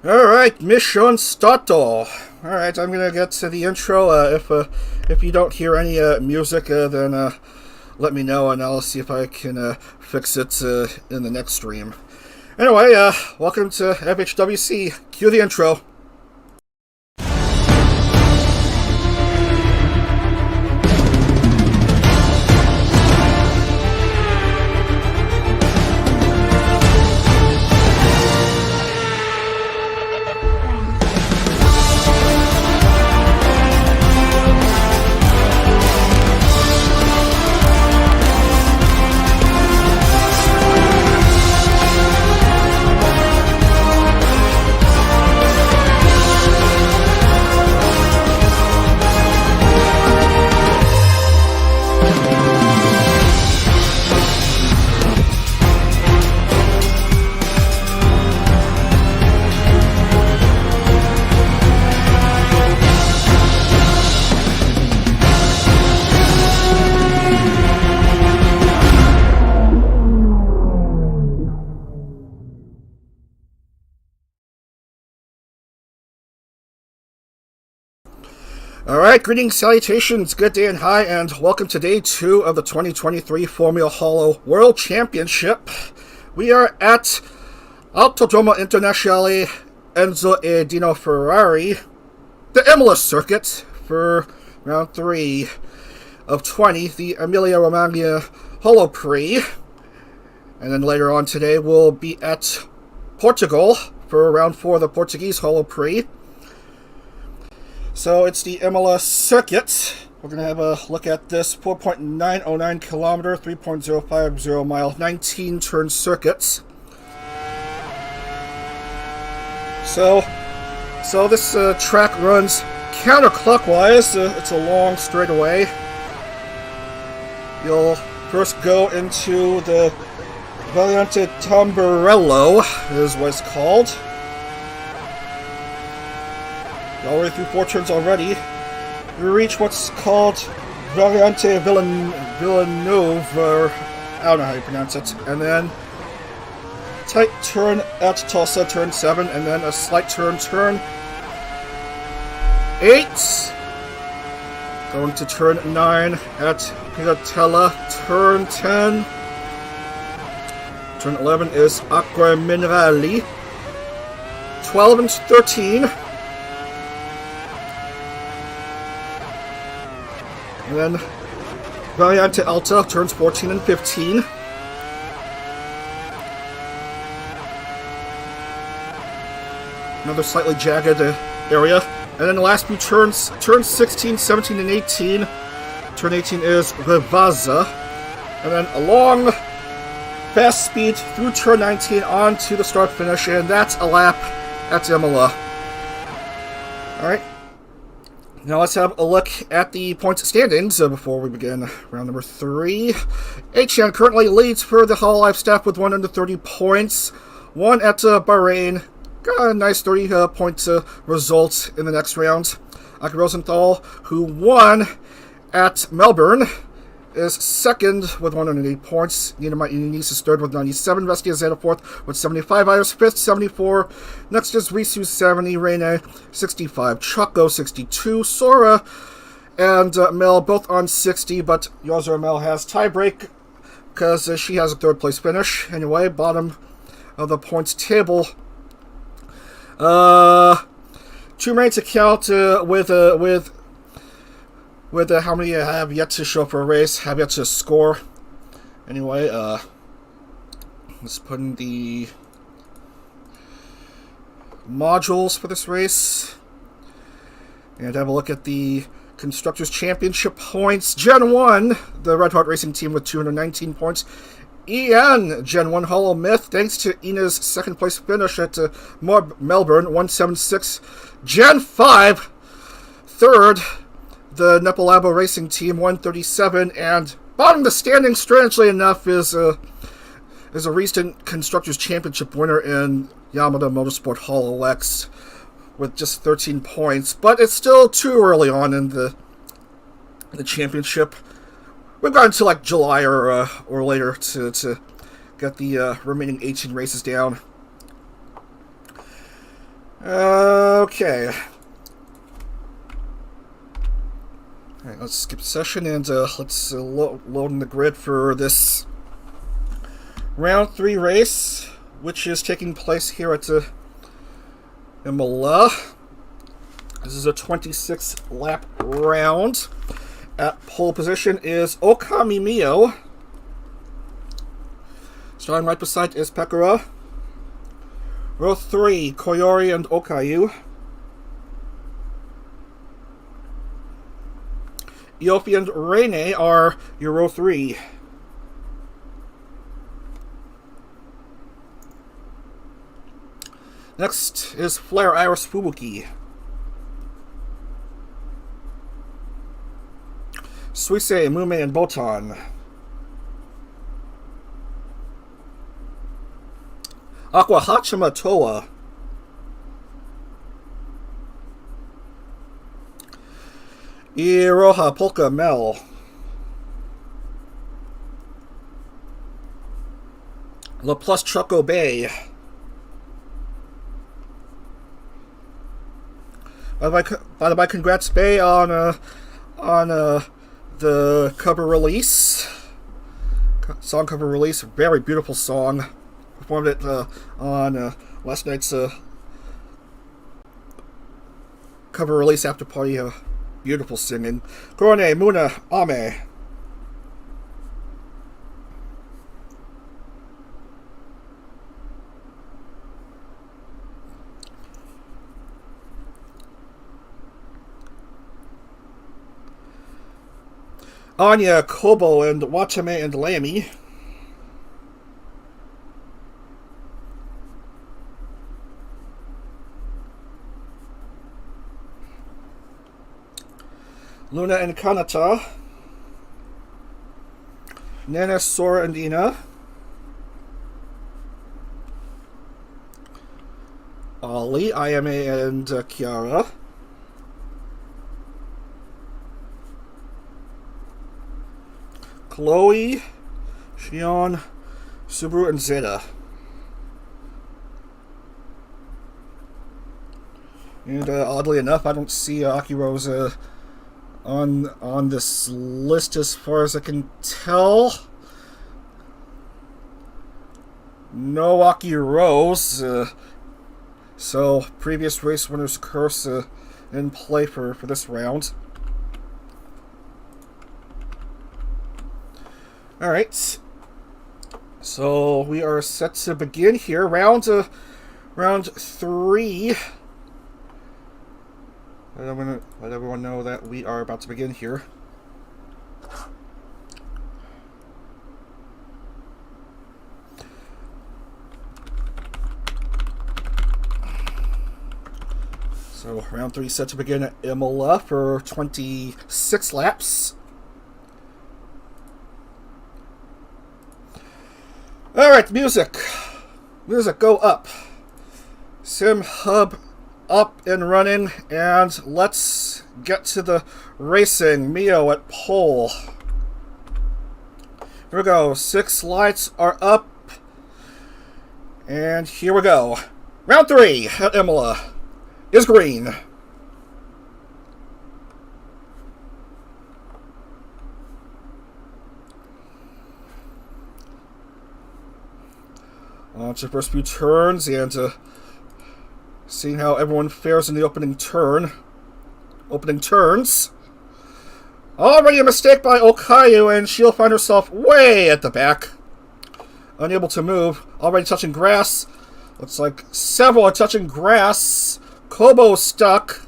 Alright, mission starto. Alright, I'm gonna get to the intro. If you don't hear any music, then let me know and I'll see if I can fix it in the next stream. Anyway, welcome to FHWC. Cue the intro. Alright, greetings, salutations, good day and hi, and welcome to day 2 of the 2023 Formula Holo World Championship. We are at Algarve International Enzo e Dino Ferrari, the Imola Circuit, for round 3 of 20, the Emilia-Romagna Holo Prix. And then later on today we'll be at Portugal for round 4 of the Portuguese Holo Prix. So it's the Imola Circuit. We're going to have a look at this 4.909 kilometer, 3.050 mile, 19 turn circuit. So this track runs counterclockwise. It's a long straightaway. You'll first go into the Variante Tamburello, is what it's called. Already through 4 turns already. We reach what's called Variante Villeneuve, or I don't know how you pronounce it. And then tight turn at Tulsa, turn 7, and then a slight turn 8. Going to turn 9 at Piratella, turn 10. Turn 11 is Acqua Minerali. 12 and 13. And then Variante Alta, turns 14 and 15. Another slightly jagged area. And then the last few turns, turns 16, 17, and 18. Turn 18 is Rivazza. And then a long, fast speed through turn 19 on to the start finish. And that's a lap at Imola. Alright. Now let's have a look at the points standings before we begin round number 3. HN currently leads for the hololive staff with 130 points. 1 at Bahrain. Got a nice 30 point result in the next round. Aki Rosenthal, who won at Melbourne, is second with 108 points. Nina Muniz is third with 97. Rusty Azeta fourth with 75. Iris fifth, 74. Next is Risu 70. Reina 65. Choco 62. Sora and Mel both on 60, but Yozer Mel has tiebreak because she has a third place finish. Anyway, bottom of the points table. Two mains account with how many I have yet to show for a race, have yet to score. Anyway, let's put in the modules for this race. And have a look at the Constructors' Championship points. Gen 1, the Red Hart Racing Team with 219 points. EN, Gen 1 Holo Myth, thanks to Ina's second place finish at Melbourne, 176. Gen 5, third, the Nepalabo Racing Team, 137, and bottom of the standings, strangely enough, is a recent Constructors' Championship winner in Yamada Motorsport Holo X with just 13 points, but it's still too early on in the championship. We've got until like July or later to get the remaining 18 races down. Okay. Alright, let's skip session and let's load in the grid for this round 3 race, which is taking place here at Imola. This is a 26-lap round. At pole position is Okami Mio. Starting right beside is Pekara. Row 3, Koyori and Okayu. Iopi and Rene are your row 3. Next is Flare Iris Fubuki. Suisei, Mume, and Botan. Aqua Hachima Toa. Iroha Polka Mel. La Plus Choco Bay. By the way, congrats Bay on the cover release. Song cover release. Very beautiful song. Performed it on last night's cover release after party. Beautiful singing. Korone, Muna, Ame. Anya, Kobo, and Watame and Lamy. Luna and Kanata. Nana, Sora, and Ina. Ollie, Ayame, and Kiara. Chloe, Shion, Subaru, and Zeta. And oddly enough, I don't see Akiro's on this list as far as I can tell. No Akiros. So previous race winners curse in play for this round. Alright, so we are set to begin here. Round 3. I'm going to let everyone know that we are about to begin here. So round 3 set to begin at Imola for 26 laps. Alright, music. Music, go up. Sim Hub up and running, and let's get to the racing. Mio at pole. Here we go. 6 lights are up. And here we go. Round 3 at Imola is green. On to the first few turns, and seeing how everyone fares in the opening turns. Already a mistake by Okayu, and she'll find herself way at the back. Unable to move. Already touching grass. Looks like several are touching grass. Kobo stuck.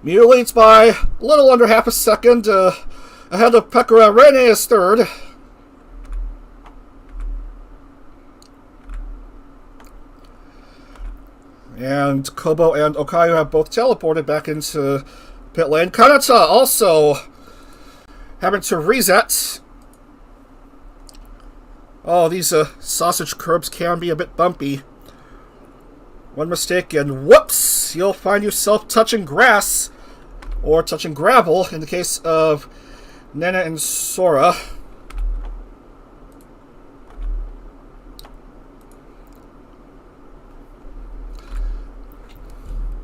Mew leads by a little under half a second. Ahead of Pekara. Rene is third. And Kobo and Okayu have both teleported back into pit lane. Kanata also having to reset. Oh, these sausage curbs can be a bit bumpy. One mistake and whoops! You'll find yourself touching grass. Or touching gravel in the case of Nana and Sora.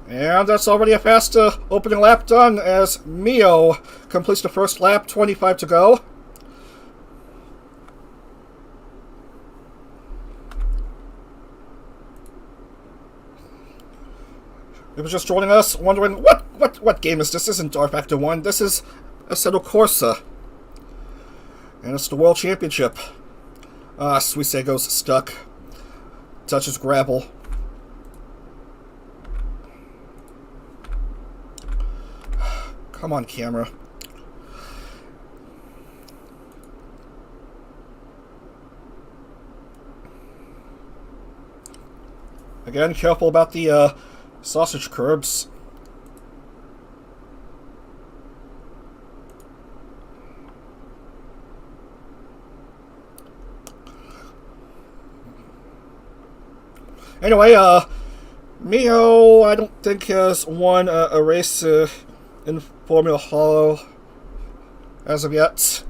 And that's already a fast opening lap done as Mio completes the first lap, 25 to go. If you're just joining us, wondering what game is this? This isn't Dark Factor 1. This is Assetto Corsa. And it's the World Championship. Suisego's stuck. Touches gravel. Come on, camera. Again, careful about the sausage curbs. Anyway, Mio, I don't think has won a race in Formula Holo as of yet.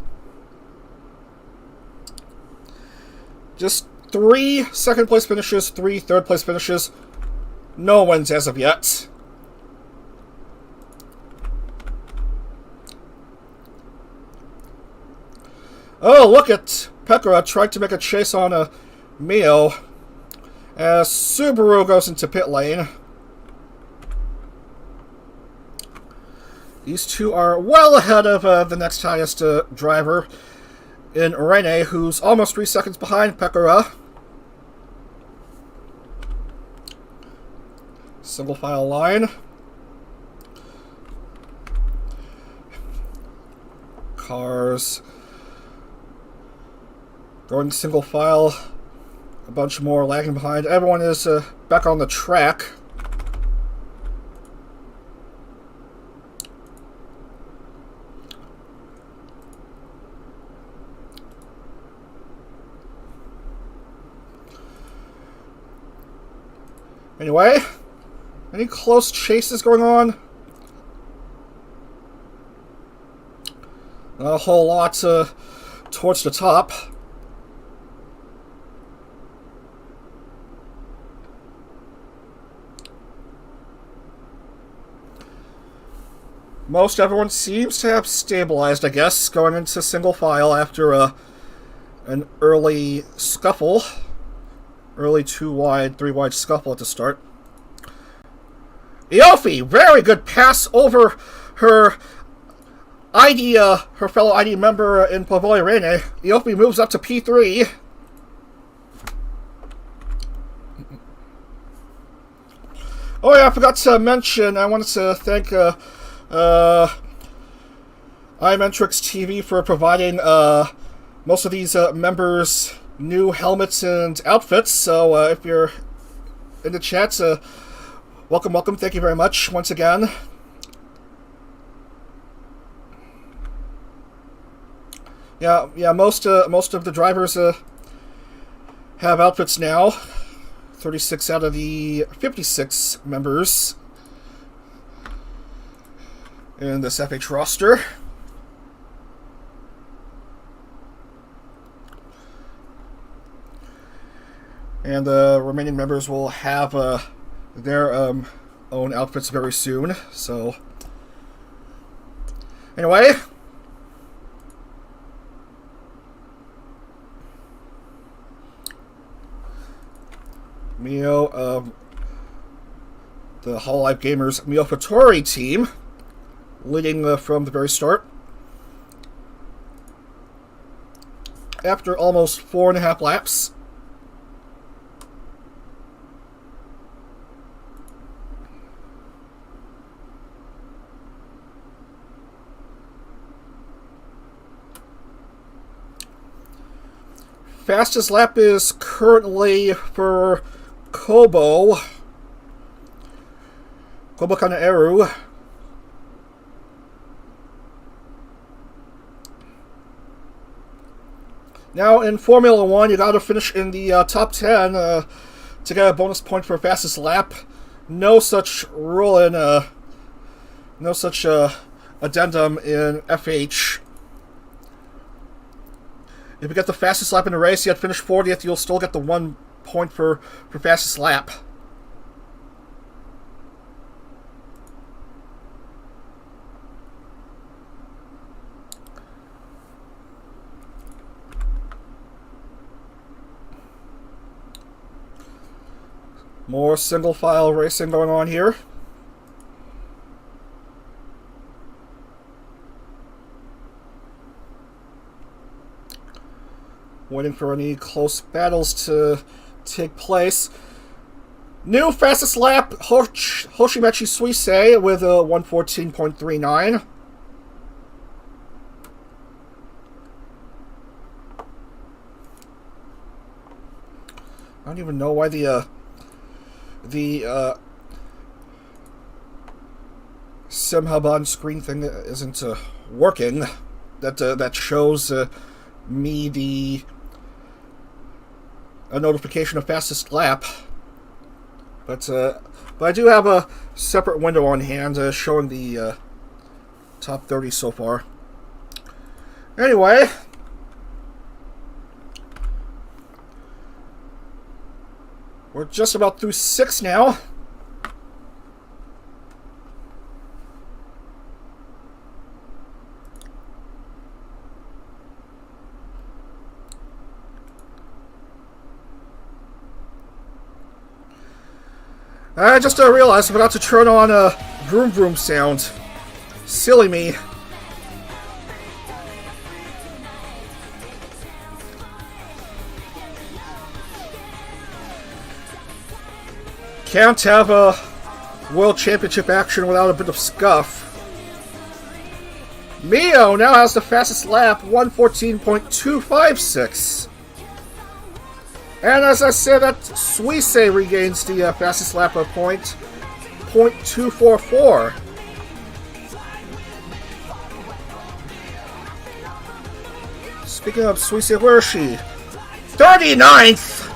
Just 3 second place finishes, 3 third place finishes. No wins as of yet. Oh, look at Pekka tried to make a chase on Mio as Subaru goes into pit lane. These two are well ahead of the next highest driver in Rene, who's almost 3 seconds behind Pekka. Single file line. Cars going single file. A bunch more lagging behind. Everyone is back on the track. Anyway, any close chases going on? A whole lot towards the top. Most everyone seems to have stabilized, I guess, going into single file after an early scuffle. Early 2 wide, 3 wide scuffle at the start. Iofi, very good pass over her ID, her fellow ID member in Pavoli Rene. Iofi moves up to P3. Oh yeah, I forgot to mention, I wanted to thank iMentrixTV for providing most of these members new helmets and outfits. So if you're in the chat, welcome. Thank you very much once again. Yeah. Most of the drivers have outfits now. 36 out of the 56 members in this FH roster. And the remaining members will have their own outfits very soon. So, anyway. Mio of the hololive Gamers Mio Fattori team, leading from the very start. After almost 4.5 laps. Fastest lap is currently for Kobo Kanaeru. Now in Formula 1, you gotta finish in the top 10 to get a bonus point for fastest lap. No such rule in, no such addendum in FH. If you get the fastest lap in the race, yet finish 40th, you'll still get the 1 point for fastest lap. More single file racing going on here. Waiting for any close battles to take place. New fastest lap, Hoshimechi Suisei with a 1:14.39. I don't even know why the SimHub on screen thing isn't working. That shows me a notification of fastest lap. But I do have a separate window on hand showing the top 30 so far. Anyway, we're just about through 6 now. I just realized I'm about to turn on a vroom vroom sound. Silly me. Can't have a World Championship action without a bit of scuff. Mio now has the fastest lap, 1:14.256. And as I said, that Suisei regains the fastest lap of point, 0.244. Speaking of Suisei, where is she? 39th!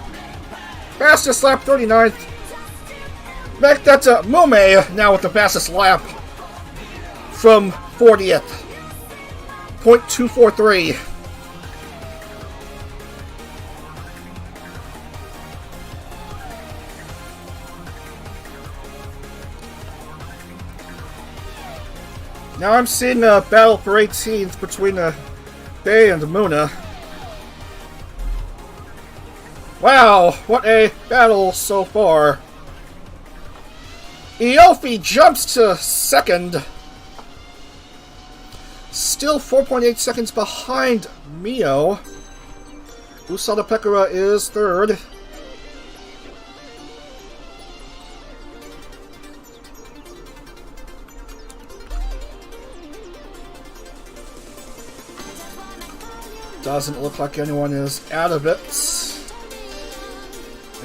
Fastest lap, 39th. Back that's Mume now with the fastest lap from 40th. 0.243. Now I'm seeing a battle for 18th between Bay and Muna. Wow, what a battle so far. Iofi jumps to second. Still 4.8 seconds behind Mio. Usada Pekara is third. Doesn't look like anyone is out of it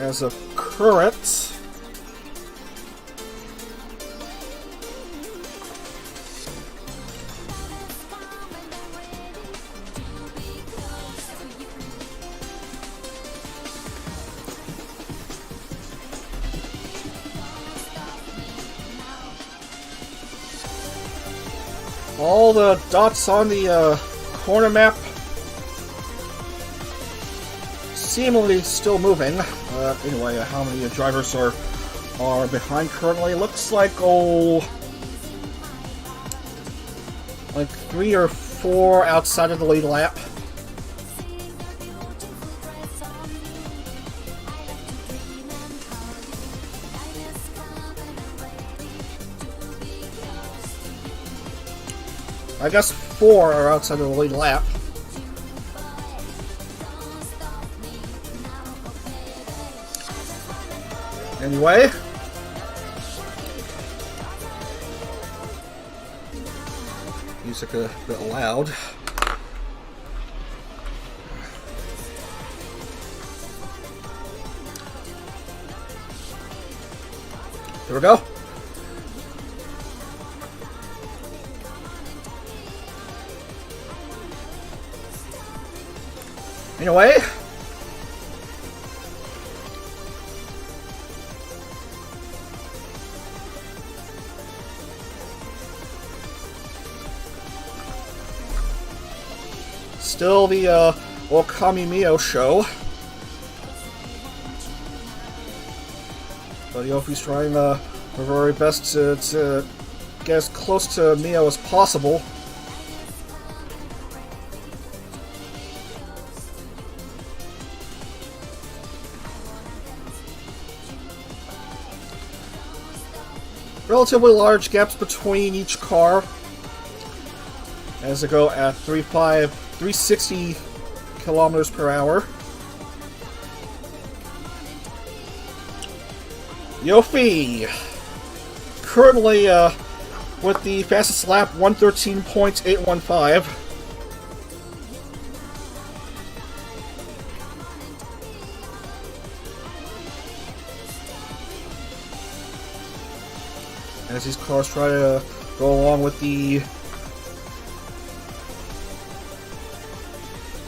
as of current. All the dots on the corner map seemingly still moving. Anyway, how many drivers are behind currently? Looks like like 3 or 4 outside of the lead lap. I guess 4 are outside of the lead lap. Anyway, music a bit loud. Here we go. Anyway, still the Okami Mio show. But Yofi's trying her very best to get as close to Mio as possible. relatively large gaps between each car as they go at 360 kilometers per hour. Yofi currently with the fastest lap, 113.815. As these cars try to go along with the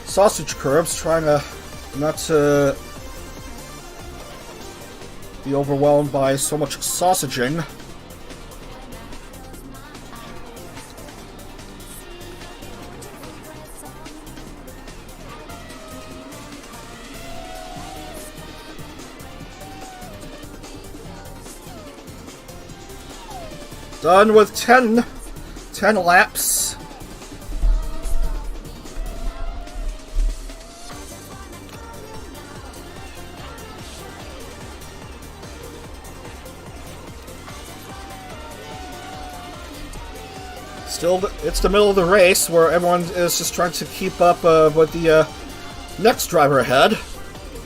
sausage curves, trying to not to be overwhelmed by so much sausaging. Done with 10 laps. Still, it's the middle of the race where everyone is just trying to keep up with the next driver ahead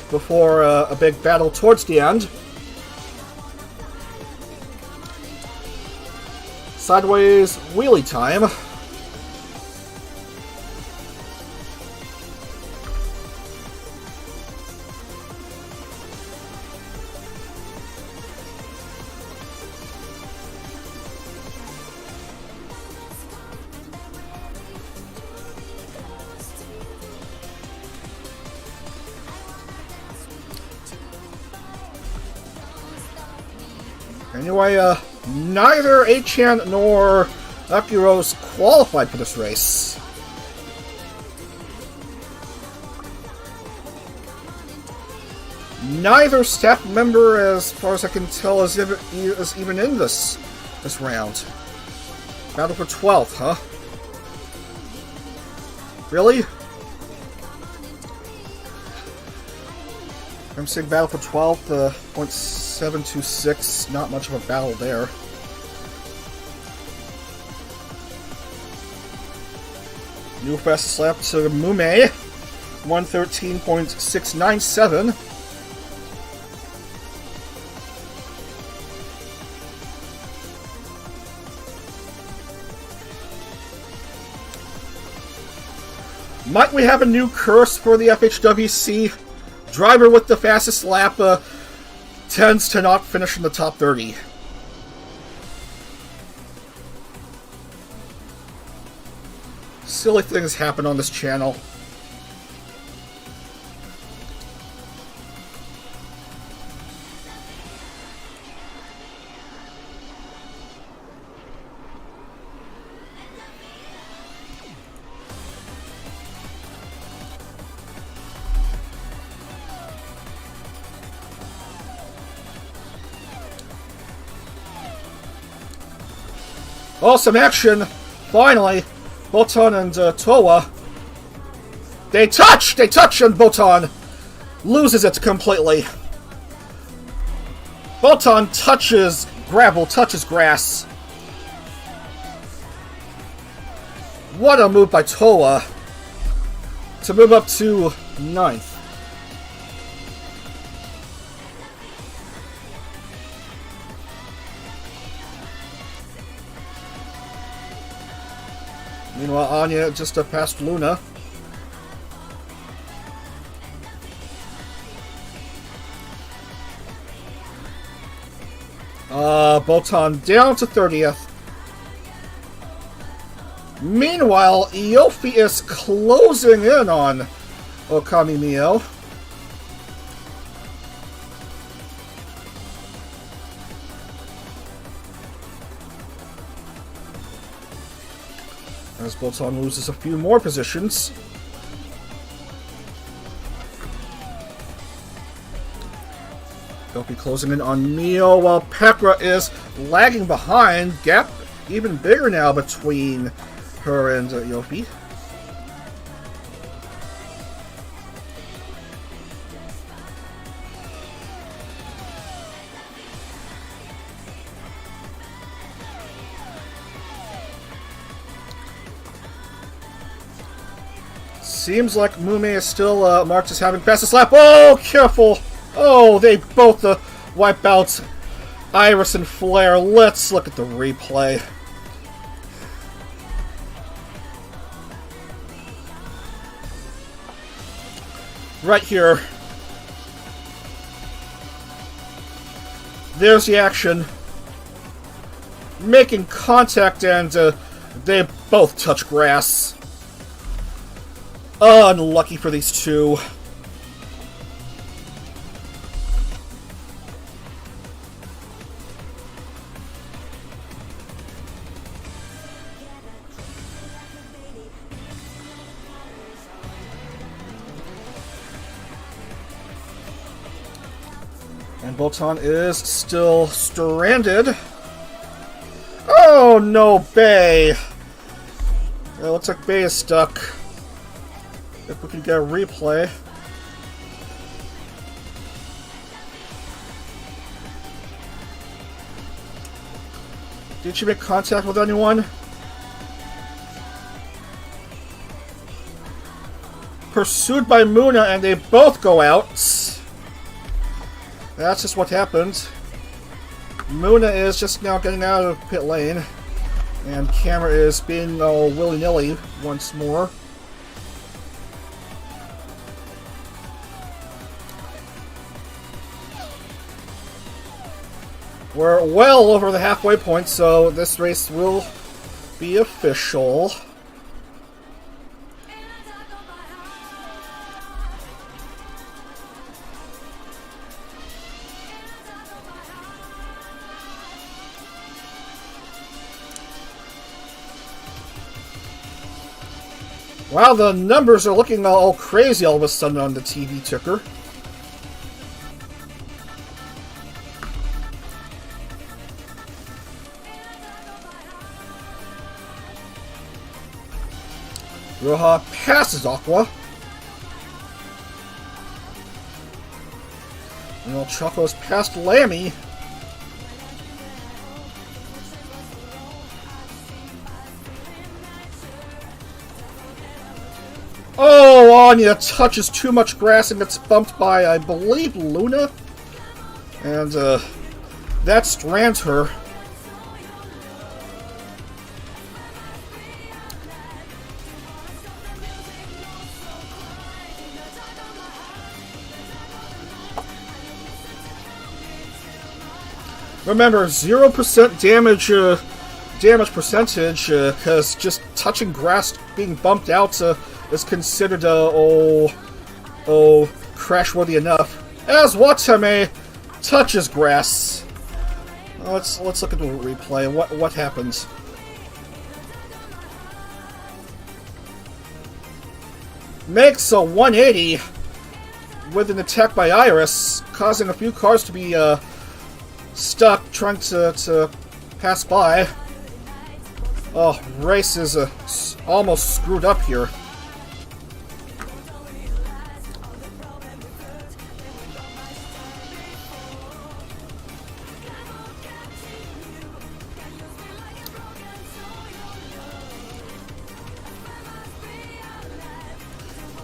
before a big battle towards the end. Sideways wheelie time. Anyway, neither Achan nor Akiros qualified for this race. Neither staff member, as far as I can tell, is even in this round. Battle for 12th, huh? Really? I'm saying battle for 12th, 0.726, not much of a battle there. New fastest lap to Mume, 113.697. Might we have a new curse for the FHWC? Driver with the fastest lap tends to not finish in the top 30. Silly things happen on this channel. Oh, some action! Finally! Botan and Toa. They touch! They touch, and Botan loses it completely. Botan touches gravel, touches grass. What a move by Toa to move up to 9th. Meanwhile, Anya just passed Luna. Botan down to 30th. Meanwhile, Iofi is closing in on Okami Mio. As Botan loses a few more positions. They'll be closing in on Mio while Pekra is lagging behind. Gap even bigger now between her and Yofi. Seems like Mume is still marked as having passed this lap. Oh, careful! Oh, they both wipe out Iris and Flair. Let's look at the replay. Right here. There's the action. Making contact, and they both touch grass. Unlucky for these two. And Botan is still stranded. Oh no, Bay! It looks like Bay is stuck. If we can get a replay. Did she make contact with anyone? Pursued by Muna, and they both go out. That's just what happened. Muna is just now getting out of pit lane, and Camera is being all willy-nilly once more. We're well over the halfway point, so this race will be official. Wow, the numbers are looking all crazy all of a sudden on the TV ticker. Roja passes Aqua. And El Choco's past Lammy. Oh, Anya touches too much grass and gets bumped by, I believe, Luna. And, that strands her. Remember, 0% damage percentage, because just touching grass being bumped out is considered crash-worthy enough. As Watame touches grass. Let's look at the replay. What happens? Makes a 180 with an attack by Iris, causing a few cars to be stuck trying to pass by. Oh, race is almost screwed up here.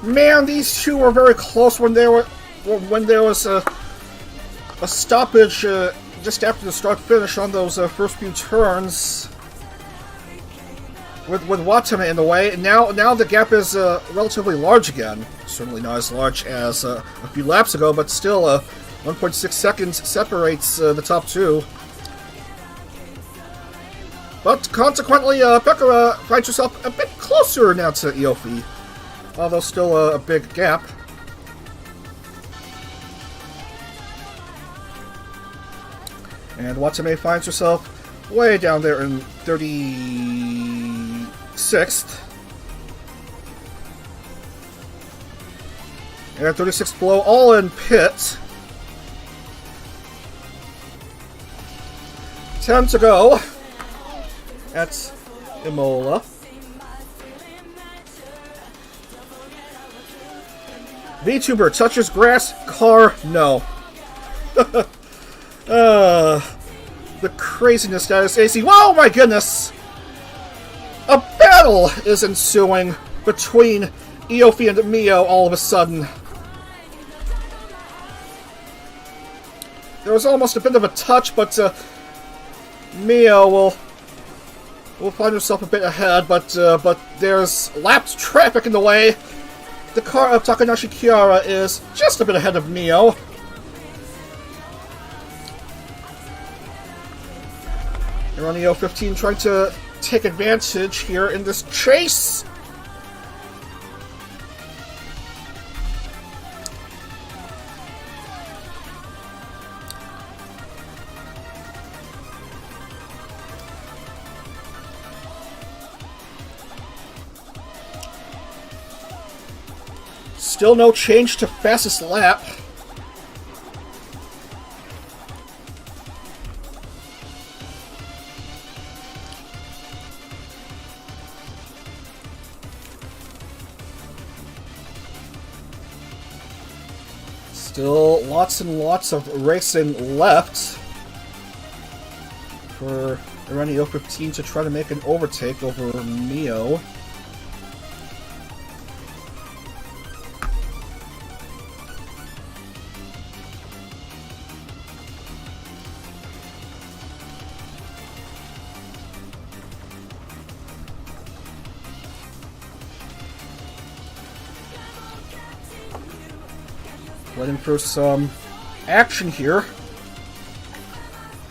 Man, these two were very close when there was a stoppage just after the start-finish on those first few turns, with Watame in the way. Now the gap is relatively large again. Certainly not as large as a few laps ago, but still 1.6 seconds separates the top two. But consequently, Pekka finds herself a bit closer now to Iofi, although still a big gap. And Watame finds herself way down there in 36th. And 36th below, all in pit. 10 to go at Imola. VTuber touches grass, car, no. The craziness that is AC. Whoa, my goodness! A battle is ensuing between Eofi and Mio all of a sudden. There was almost a bit of a touch, but Mio will find herself a bit ahead, but there's lapped traffic in the way. The car of Takanashi Kiara is just a bit ahead of Mio. Here on the 015 trying to take advantage here in this chase. Still no change to fastest lap. Still lots and lots of racing left for Irani 015 to try to make an overtake over Mio. Waiting for some action here.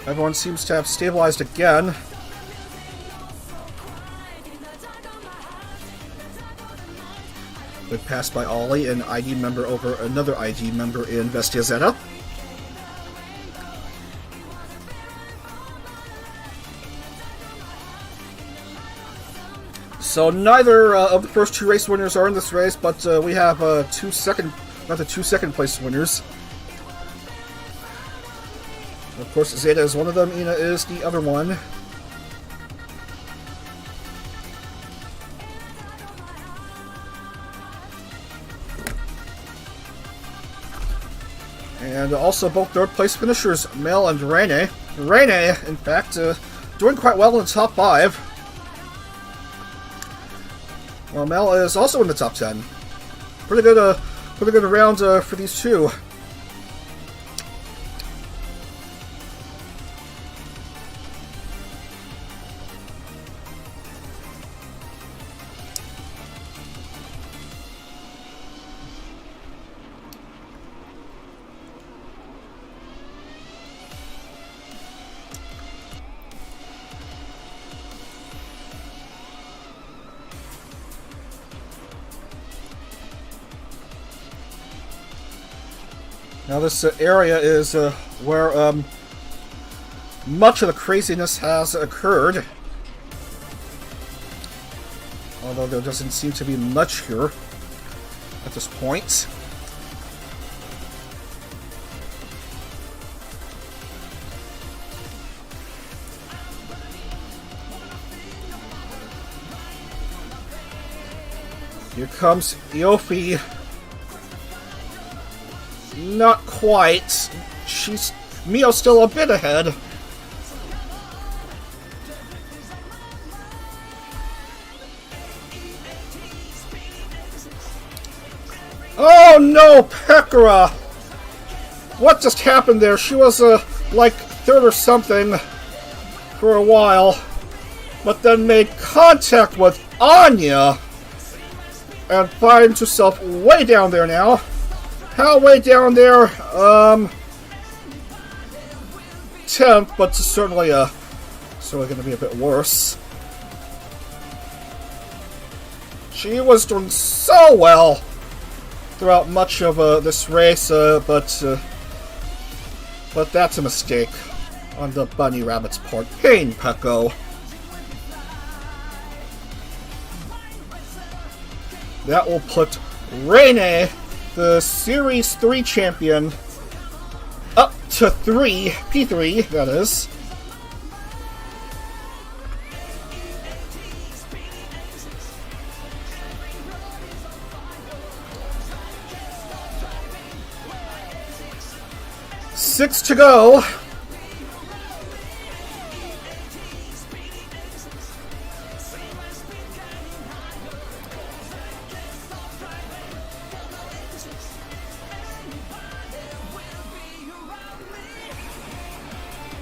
Everyone seems to have stabilized again. Good pass by Ollie, an ID member over another ID member in Vestia Zeta. So neither of the first two race winners are in this race, but we have two second place winners. Of course, Zeta is one of them, Ina is the other one. And also both third place finishers, Mel and Rene. Rene, in fact, doing quite well in the top 5. Well, Mel is also in the top 10. Pretty good round for these two. Now this area is where much of the craziness has occurred. Although there doesn't seem to be much here at this point. Here comes Iofi. Not quite. Mio's still a bit ahead. Oh no, Pekara! What just happened there? She was like third or something for a while, but then made contact with Anya and finds herself way down there now. How way down there? 10th, but certainly going to be a bit worse. She was doing so well throughout much of this race, but that's a mistake on the bunny rabbit's part. Pain, Pecco. That will put Rene, the Series 3 champion, up to P3, that is. Six to go.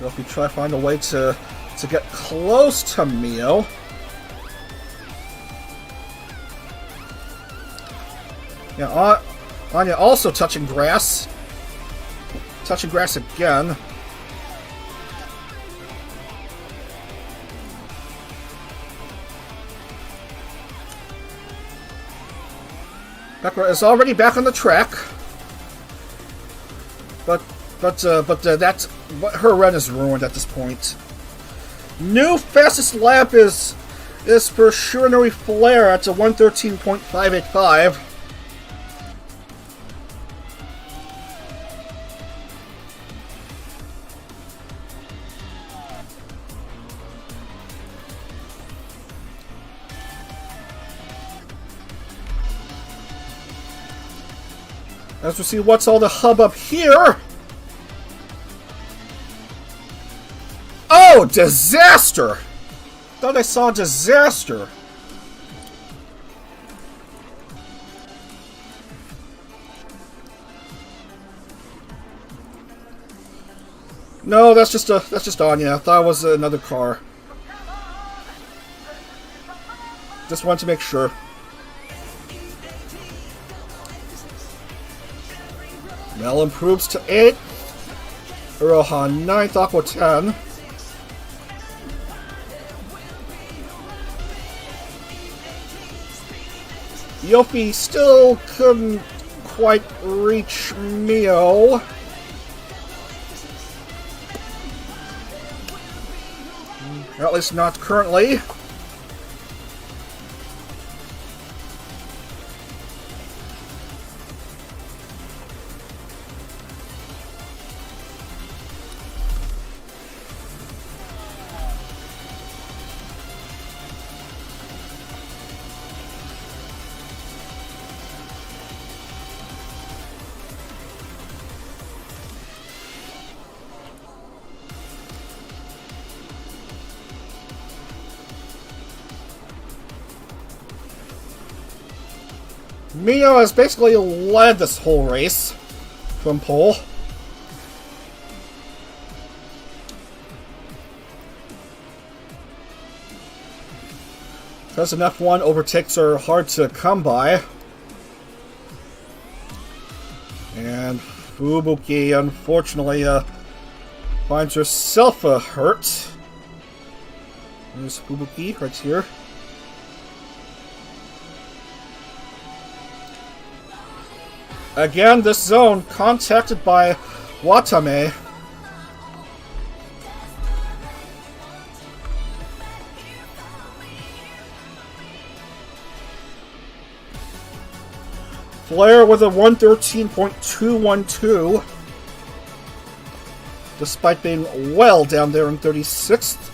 So if you try to find a way to get close to Mio. Yeah, Anya also touching grass. Touching grass again. Becker is already back on the track. But that's what her run is ruined at this point. New fastest lap is for Shurinori Flair at a 1:13.585. As we see what's all the hubbub here. Oh, disaster! Thought I saw disaster. No, that's just Anya. I thought it was another car. Just wanted to make sure. Mel improves to 8th. Rohan 9th, Aqua 10. Yofi still couldn't quite reach Mio. Or at least not currently. Mio has basically led this whole race from pole. Because an F1 overtakes are hard to come by. And Fubuki, unfortunately, finds herself a hurt. There's Fubuki right here. Again, this zone contacted by Watame. Flair with a 113.212. Despite being well down there in 36th.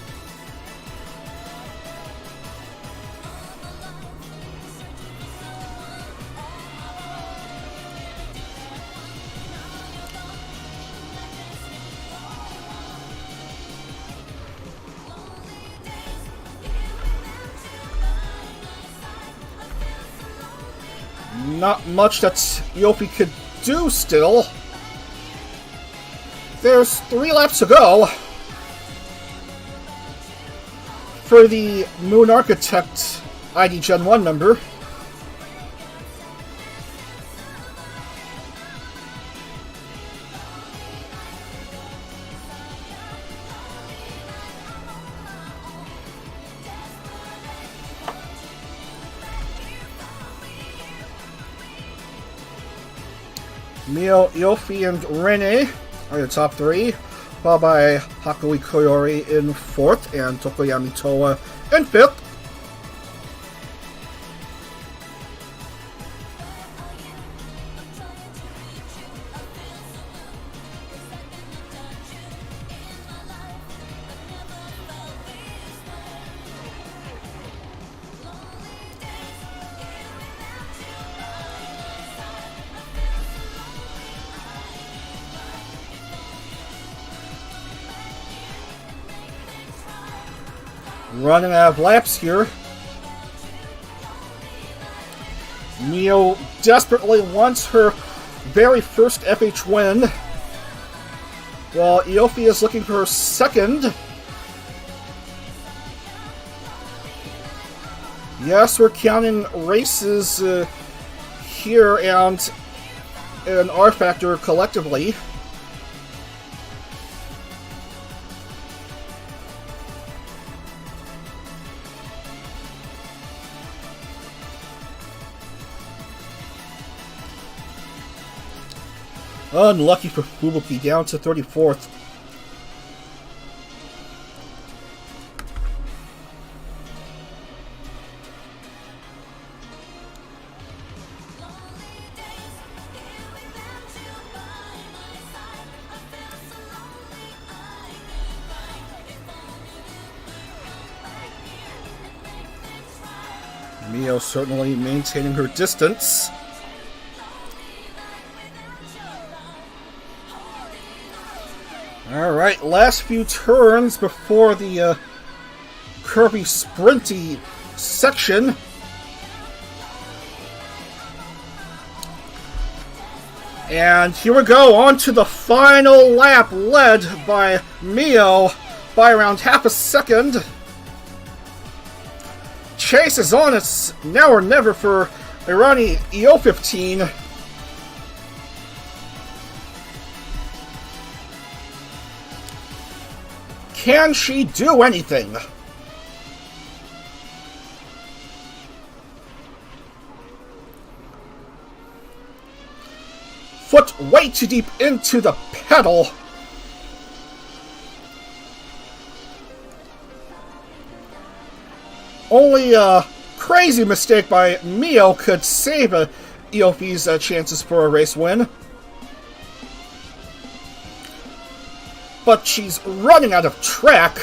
Not much that Yofi could do still. There's 3 laps to go for the Moon Architect ID Gen 1 member. Mio, Yofi, and Rene are the top 3, followed by Hakui Koyori in 4th and Tokoyami Toa in 5th. Running out of laps here. Mio desperately wants her very first FH win. While Iofi is looking for her second. Yes, we're counting races here and an R factor collectively. Unlucky for Fubuki, down to 34th. Mio certainly maintaining her distance. Alright, last few turns before the curvy, sprinty section. And here we go, on to the final lap, led by Mio by around half a second. Chase is on, it's now or never for Irani EO15. Can she do anything? Foot way too deep into the pedal. Only a crazy mistake by Mio could save Iofi's chances for a race win. But she's running out of track.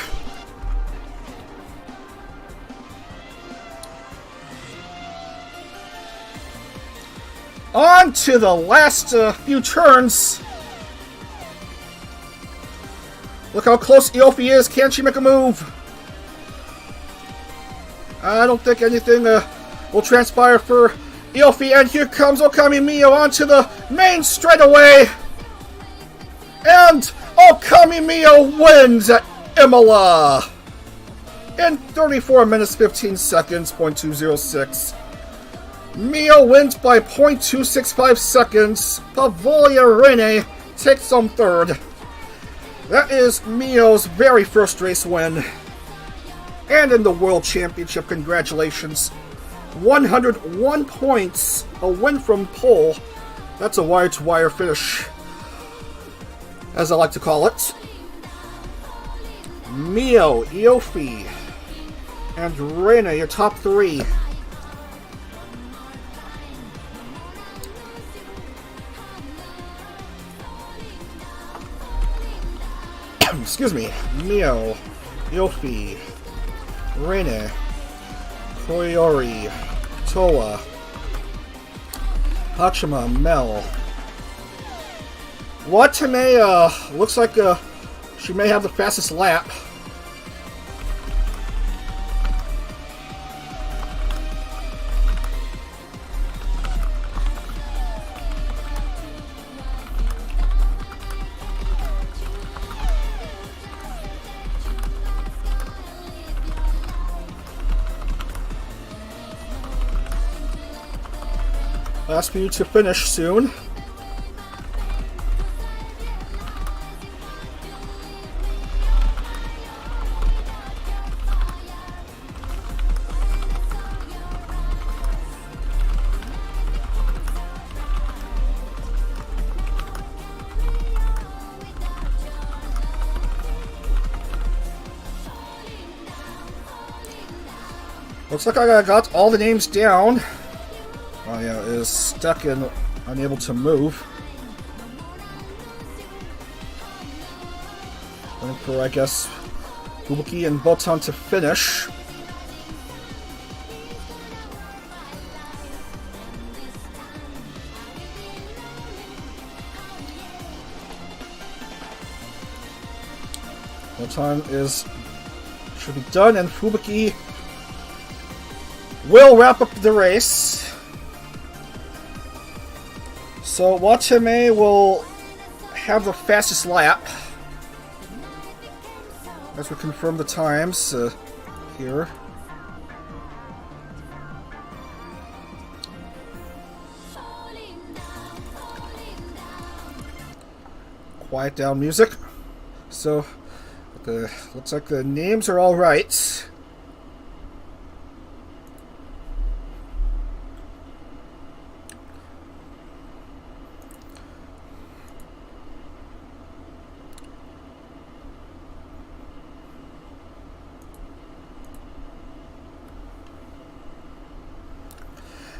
On to the last few turns. Look how close Iofi is. Can she make a move? I don't think anything will transpire for Iofi. And here comes Okami Mio onto the main straightaway. And Okami Mio wins at Imola in 34 minutes 15 seconds, 0.206. Mio wins by 0.265 seconds. Pavolia Rene takes home third. That is Mio's very first race win. And in the World Championship, congratulations. 101 points, a win from pole. That's a wire-to-wire finish, as I like to call it. Mio, Iofi, and Reina, your top three. Excuse me. Mio, Iofi, Reina, Koyori, Toa, Hachima, Mel. Watame, looks like she may have the fastest lap. Last few to finish soon. Looks like I got all the names down. Oh yeah, is stuck and unable to move. Waiting for, I guess, Fubuki and Botan to finish. Botan should be done, and Fubuki will wrap up the race. So Watame will have the fastest lap. as we confirm the times here. Quiet down music. So, looks like the names are all right.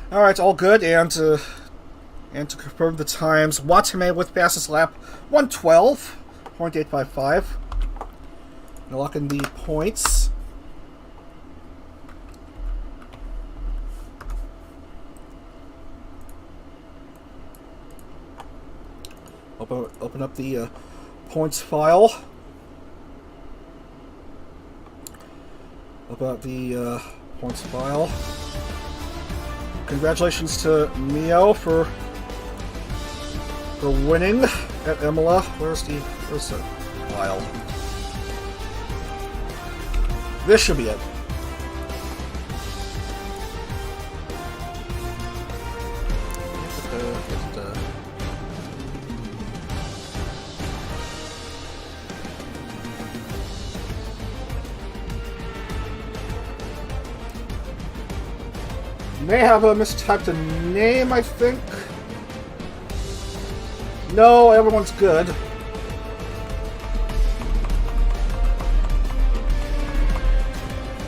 All right, all good, and to confirm the times, Watame with fastest lap, 1:12.855. Now lock in the points. Open up the points file. Open up the points file. Congratulations to Mio for winning at Imola. Where's the file? This should be it. May have a mistyped name, I think. No, everyone's good.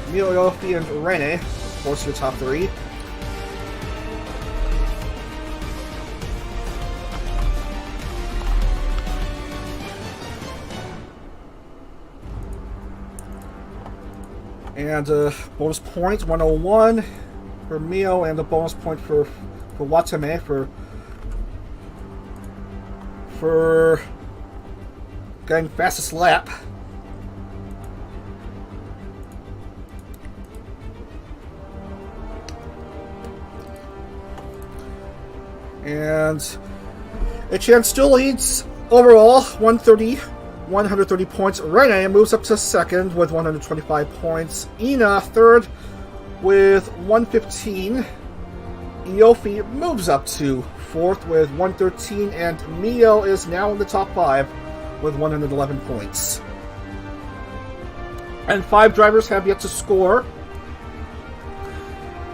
Emilio and Rene, of course, your top three. And bonus point 101 for Mio, and a bonus point for Watame for getting fastest lap. And Etienne still leads overall, 130 points. Rene moves up to second with 125 points. Ina third with 115. Iofi moves up to fourth with 113, and Mio is now in the top 5 with 111 points. And 5 drivers have yet to score.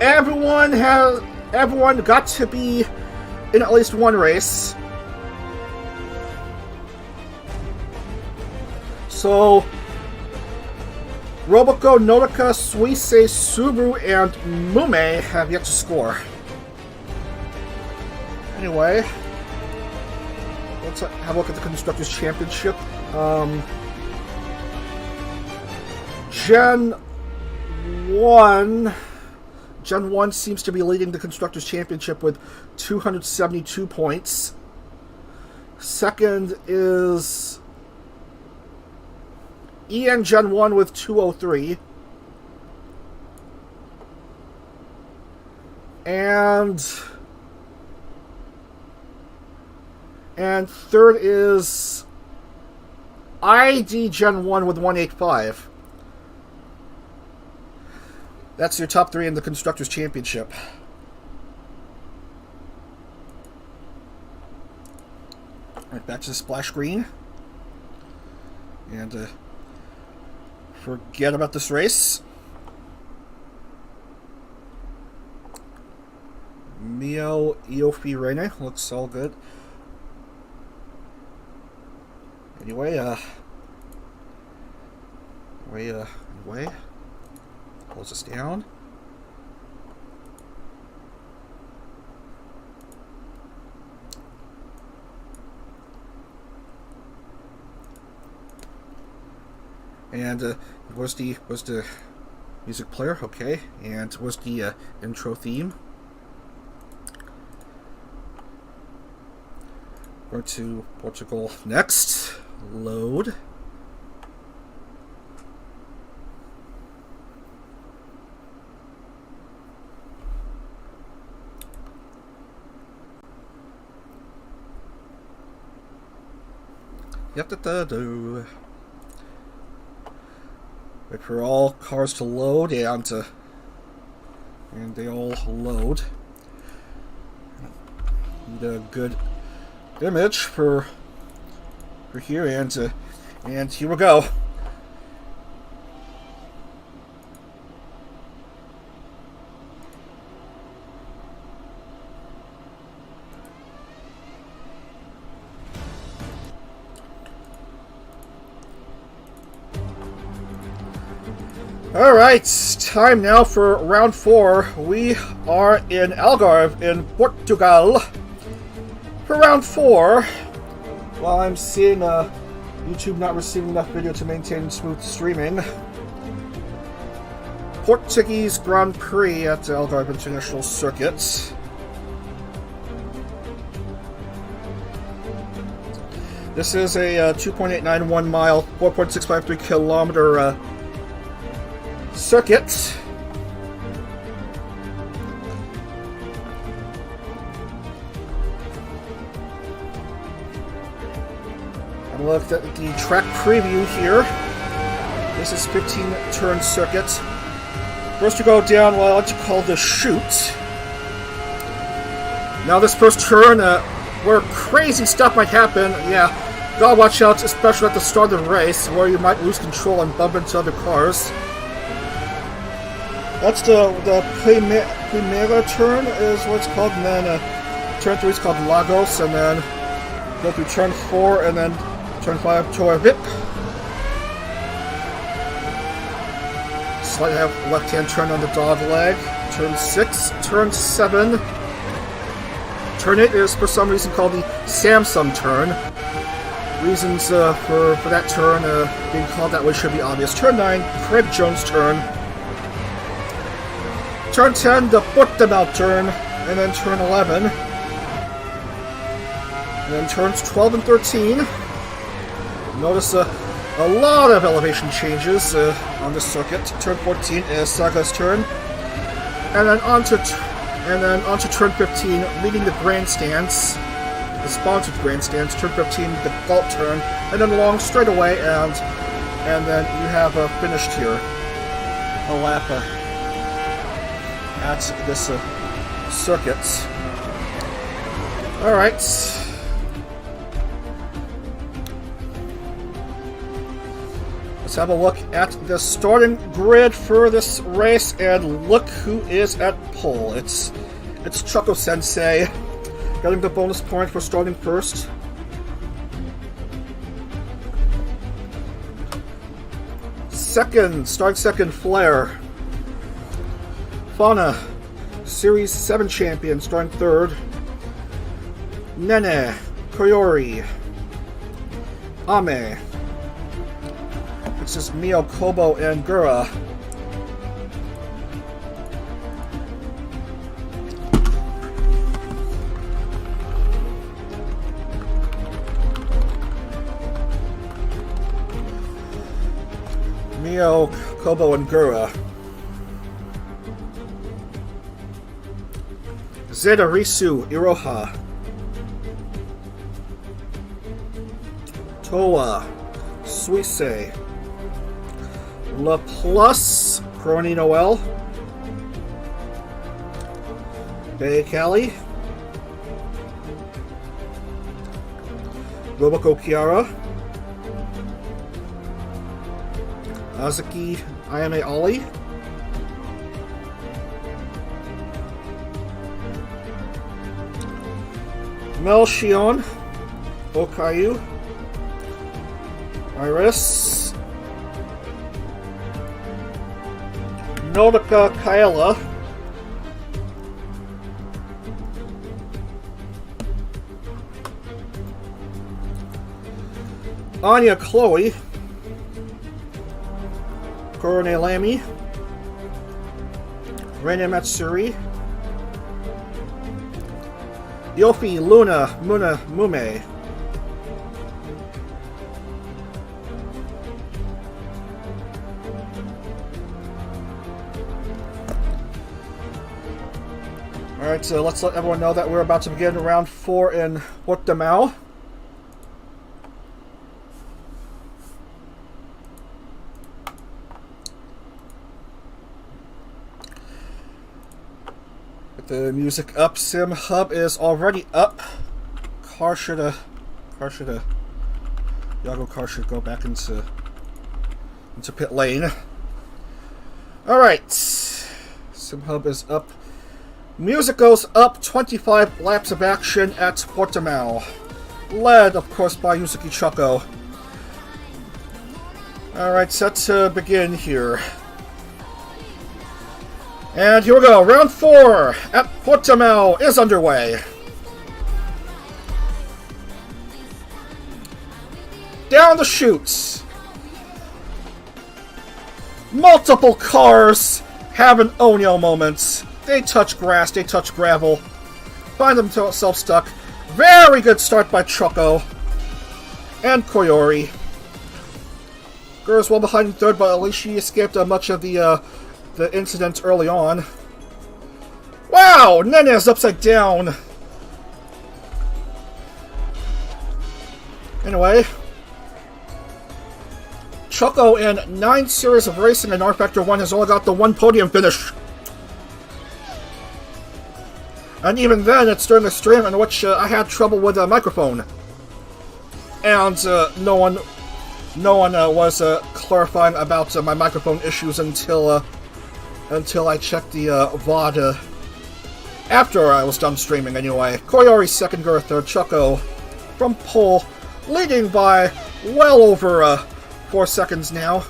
Everyone got to be in at least one race. So Roboco, Notica, Suisse, Subaru, and Mume have yet to score. Anyway, let's have a look at the Constructors' Championship. Gen 1 seems to be leading the Constructors' Championship with 272 points. Second is EN Gen 1 with 203. And third is ID Gen 1 with 185. That's your top 3 in the Constructors' Championship. Alright, back to the splash screen. And forget about this race. Mio, Iofi, Rene looks all good. Anyway, close this down. And was the music player, okay? And was the intro theme. Go to Portugal next. Load. Wait for all cars to load and they all load. Need a good image for here, and here we go. Alright, time now for round 4. We are in Algarve in Portugal for round 4. While I'm seeing YouTube not receiving enough video to maintain smooth streaming. Portuguese Grand Prix at the Algarve International Circuit. This is a 2.891 mile, 4.653 kilometer circuit. I looked at the track preview here. This is 15-turn circuit. First you go down what I like to call the chute. Now this first turn, where crazy stuff might happen, yeah, gotta watch out, especially at the start of the race, where you might lose control and bump into other cars. That's the Primera turn is what it's called, and then turn 3 is called Lagos, and then go through turn 4, and then turn 5 Torre Vip. Slightly have left-hand turn on the dog leg. Turn 6, turn 7. Turn 8 is for some reason called the Samsung turn. Reasons for that turn being called that way should be obvious. Turn 9, Craig Jones turn. Turn 10, the Portimao turn, and then turn 11. And then turns 12 and 13. Notice a lot of elevation changes on this circuit. Turn 14 is Saga's turn. And then onto turn 15, leading the grandstands, the sponsored grandstands. Turn 15, the Galt turn, and then long straightaway, and then you have finished here a lap at this circuit. Alright. Let's have a look at the starting grid for this race, and look who is at pole. It's Choco Sensei, getting the bonus point for starting first. Starting second, Flair. Fauna, Series 7 champion, starting third. Nene, Koyori, Ame. This is Mio, Kobo, and Gura. Mio, Kobo, and Gura. Zeta Risu, Iroha. Toa, Suisse. La Plus, Crony Noel. Bay Cali. Roboko Kiara. Azuki Ayame Ollie. Mel Shion. Okayu. Iris. Nautica Kaela. Anya Chloe. Korone Lamy. Rene Matsuri. Yofi Luna Muna Mume. Alright, so let's let everyone know that we're about to begin round 4 in Portimao. Get the music up. Sim Hub is already up. Yago car should go back into pit lane. Alright. Sim Hub is up. Music goes up. 25 laps of action at Portimao. Led, of course, by Yusuke Choco. Alright, set to begin here. And here we go. Round 4 at Portimao is underway. Down the chutes. Multiple cars have an Onyo moment. They touch grass, they touch gravel. Find themselves stuck. Very good start by Choco. And Koyori. Girls well behind in third, but at least she escaped much of the incident early on. Wow! Nene's upside down. Anyway. Choco in 9 series of racing in R Factor 1 has only got the 1 podium finish. And even then, it's during a stream in which I had trouble with a microphone. And no one was clarifying about my microphone issues until I checked the VOD after I was done streaming anyway. Koyori second, Gur third, Choco from pole, leading by well over 4 seconds now.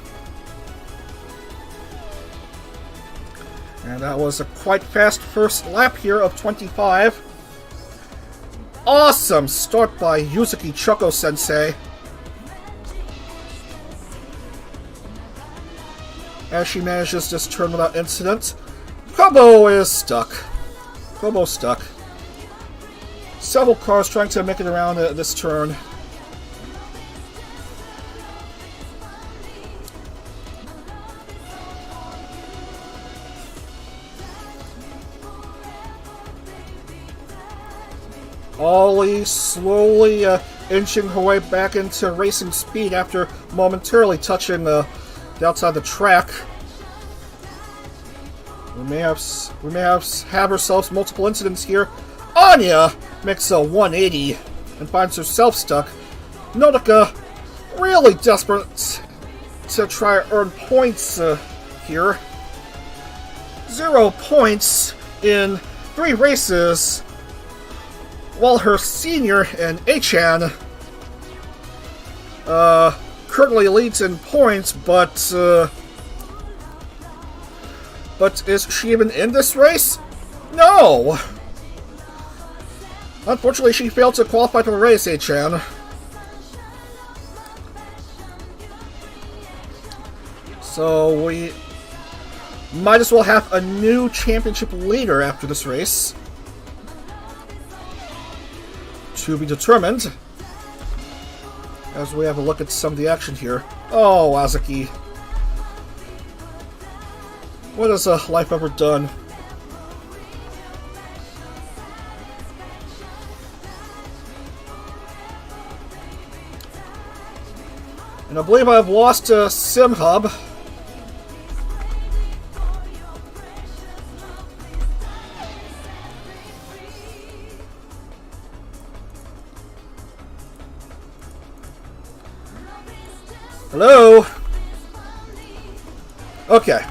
And that was a quite fast first lap here of 25. Awesome start by Yusuke Choco-sensei. As she manages this turn without incident. Kobo is stuck. Kobo's stuck. Several cars trying to make it around this turn. Ollie slowly inching her way back into racing speed after momentarily touching the outside the track. We may have ourselves multiple incidents here. Anya makes a 180 and finds herself stuck. Nodoka really desperate to try to earn points here. 0 points in 3 races, while her senior in Achan currently leads in points, but is she even in this race? No! Unfortunately, she failed to qualify for the race, Achan. So we might as well have a new championship leader after this race. To be determined. As we have a look at some of the action here. Oh, Azuki. What has life ever done? And I believe I've lost Sim Hub. Hello? Okay.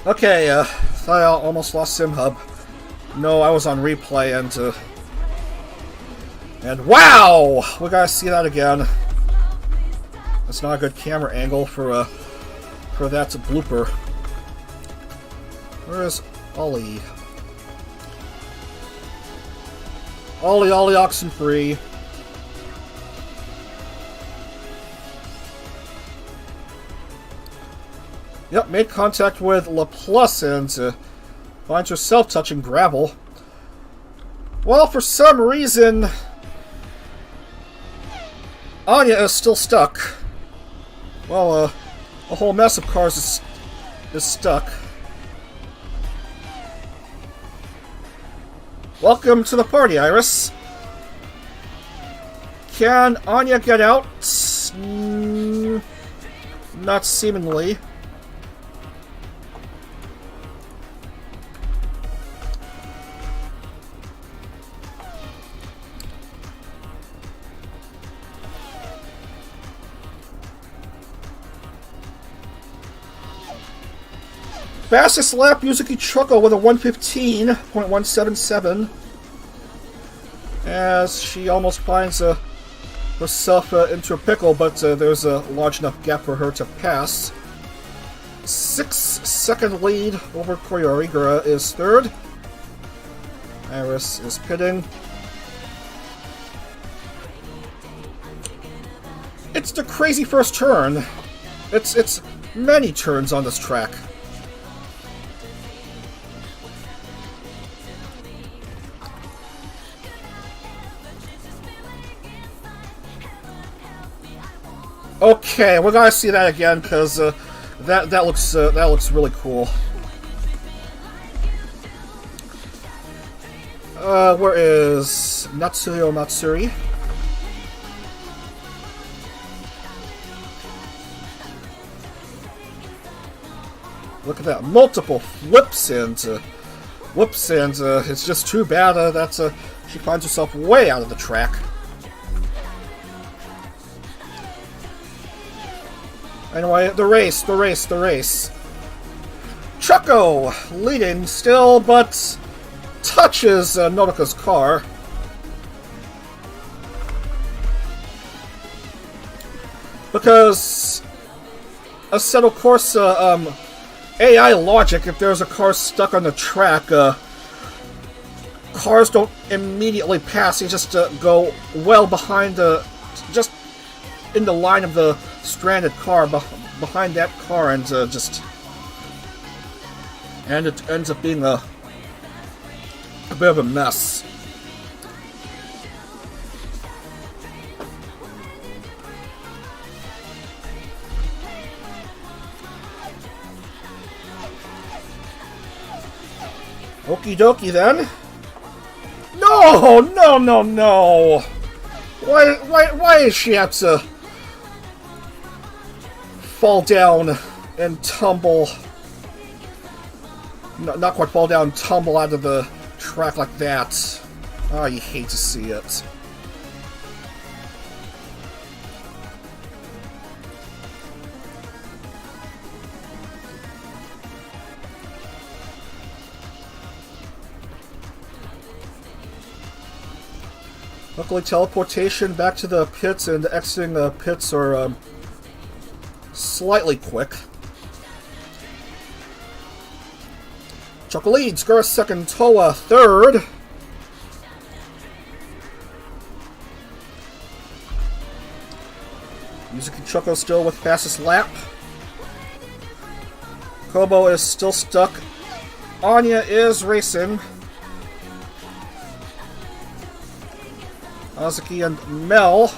Okay, I almost lost Sim Hub. No, I was on replay and wow! We gotta see that again. That's not a good camera angle for that blooper. Where is Ollie? Ollie, Oxenfree. Yep, made contact with LaPlus and finds herself touching gravel. Well, for some reason, Anya is still stuck. Well, a whole mess of cars is stuck. Welcome to the party, Iris. Can Anya get out? Not seemingly. Fastest lap, Yuzuki Choco with a 1:15.177. As she almost finds herself into a pickle, but there's a large enough gap for her to pass. 6-second lead over Koyori. Gura is third. Iris is pitting. It's the crazy first turn. It's many turns on this track. Okay, we're gonna see that again because that looks really cool. Where is Natsuyo Matsuri? Look at that, multiple flips and it's just too bad that she finds herself way out of the track. Anyway, the race. Choco leading still, but touches Nodika's car. Because Assetto Corsa AI logic, if there's a car stuck on the track, cars don't immediately pass. They just go well behind just in the line of the stranded car, behind that car, and and it ends up being a bit of a mess. Okie dokie then. No! Why does she have to fall down and tumble? No, not quite fall down, tumble out of the track like that. Oh, you hate to see it. Luckily, teleportation back to the pits and exiting the pits are slightly quick. Choco leads, Gura second, Toa third. Yuzuki Choco still with fastest lap. Kobo is still stuck. Anya is racing. Azuki and Mel.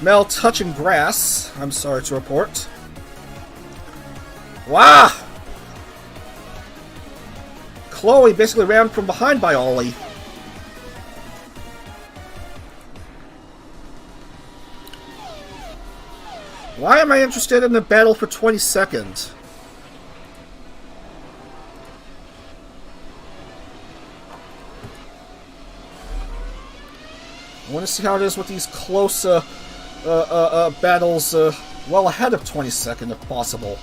Mel touching grass, I'm sorry to report. Wow! Chloe basically ran from behind by Ollie. Why am I interested in the battle for 20 seconds? I want to see how it is with these close battles well ahead of 20 seconds if possible.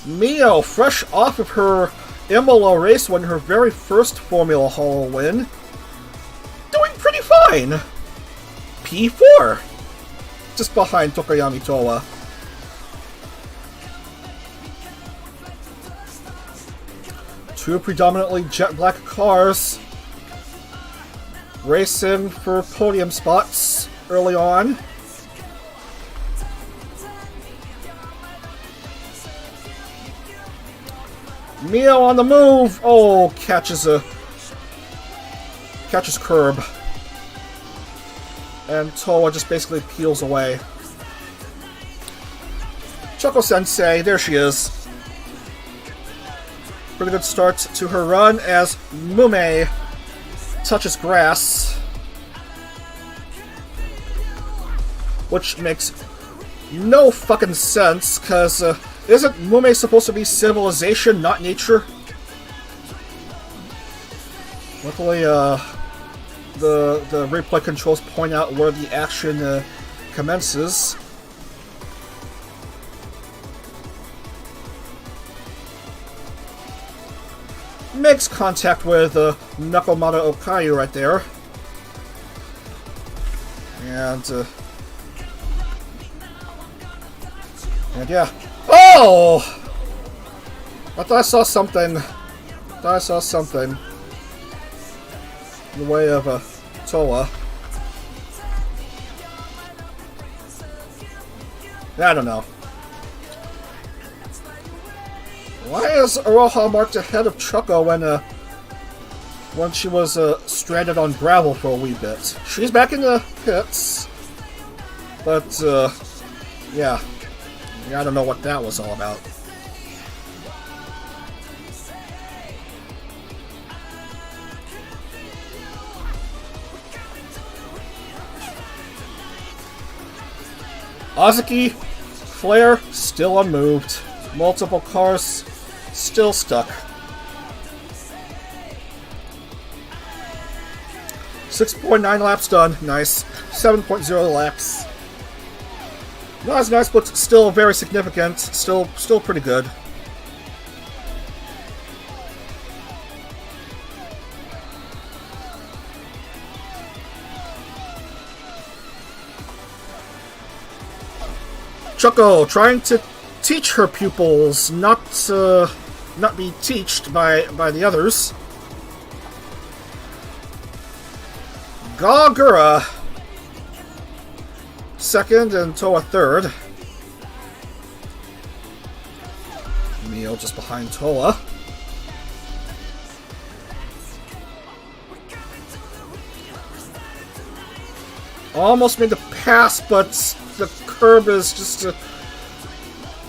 Mio, fresh off of her Imola race win, her very first Formula Holo win, doing pretty fine. P4, just behind Tokoyami Towa. Two predominantly jet black cars racing for podium spots early on. Mio on the move. Oh, catches curb. And Toa just basically peels away. Choco-sensei, there she is. Pretty good start to her run as Mume touches grass. Which makes no fucking sense, because isn't Mume supposed to be civilization, not nature? Luckily, the replay controls point out where the action commences. Makes contact with Nakamata Okayu right there. And yeah. Oh! I thought I saw something. In the way of Toa. I don't know. Why is Aroha marked ahead of Choco when she was stranded on gravel for a wee bit? She's back in the pits, but yeah, I don't know what that was all about. Ozaki, Flair, still unmoved. Multiple cars, still stuck. 6.9 laps done. Nice. 7.0 laps. Not as nice, but still very significant. Still pretty good. Choco trying to teach her pupils, not be teached by the others. Gagura second and Toa third. Mio just behind Toa. Almost made the pass, but the curb is just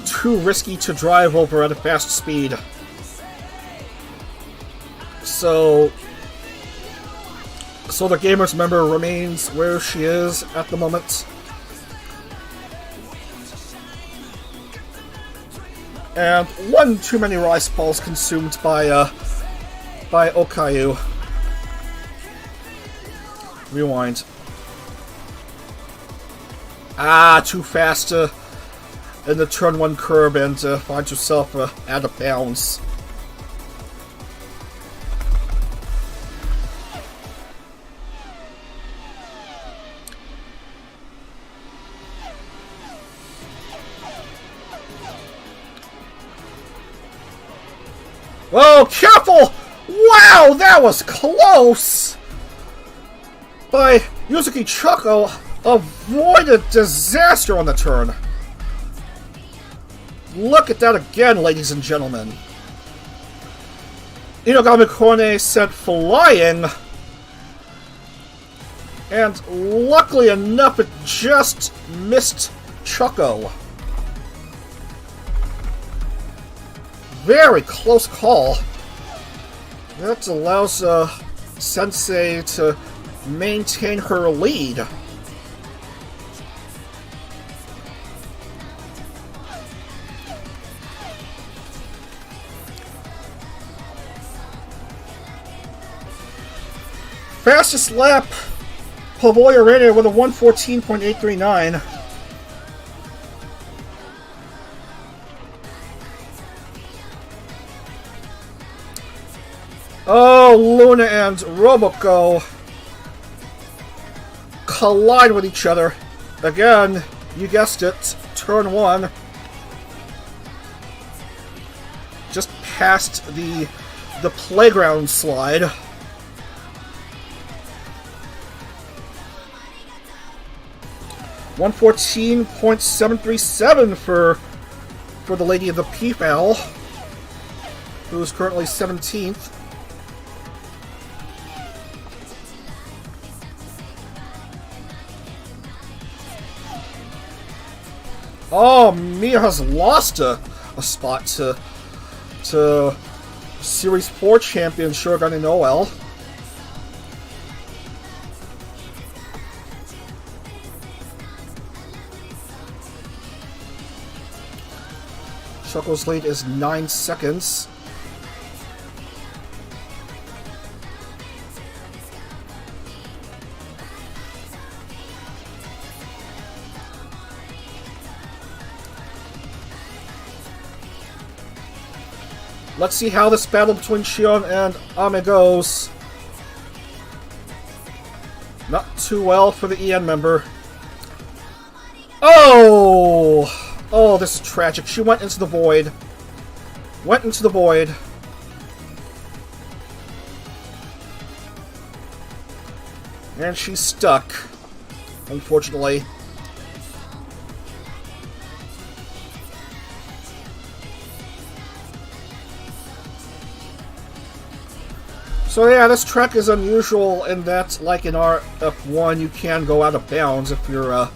too risky to drive over at a fast speed. So the Gamers member remains where she is at the moment. And one too many rice balls consumed by Okayu. Rewind. Too fast in the turn 1 curb and find yourself out of bounds. Oh, careful! Wow, that was close! By Yuzuki Choco, avoided disaster on the turn. Look at that again, ladies and gentlemen. Inogami Kone sent flying. And luckily enough, it just missed Choco. Very close call. That allows Sensei to maintain her lead. Fastest lap, Pavoy Arena with a 1:14.839. Oh, Luna and Roboco collide with each other. Again, you guessed it, turn 1. Just past the playground slide. $114.737 for the Lady of the Peafowl, who is currently 17th. Oh, Mia has lost a spot to Series 4 champion Shogun and Noel. Choco's lead is 9 seconds. Let's see how this battle between Shion and Ame goes. Not too well for the EN member. Oh! Oh, this is tragic. She went into the void. Went into the void. And she's stuck, unfortunately. So yeah, this track is unusual in that, like in our F1, you can go out of bounds if you're out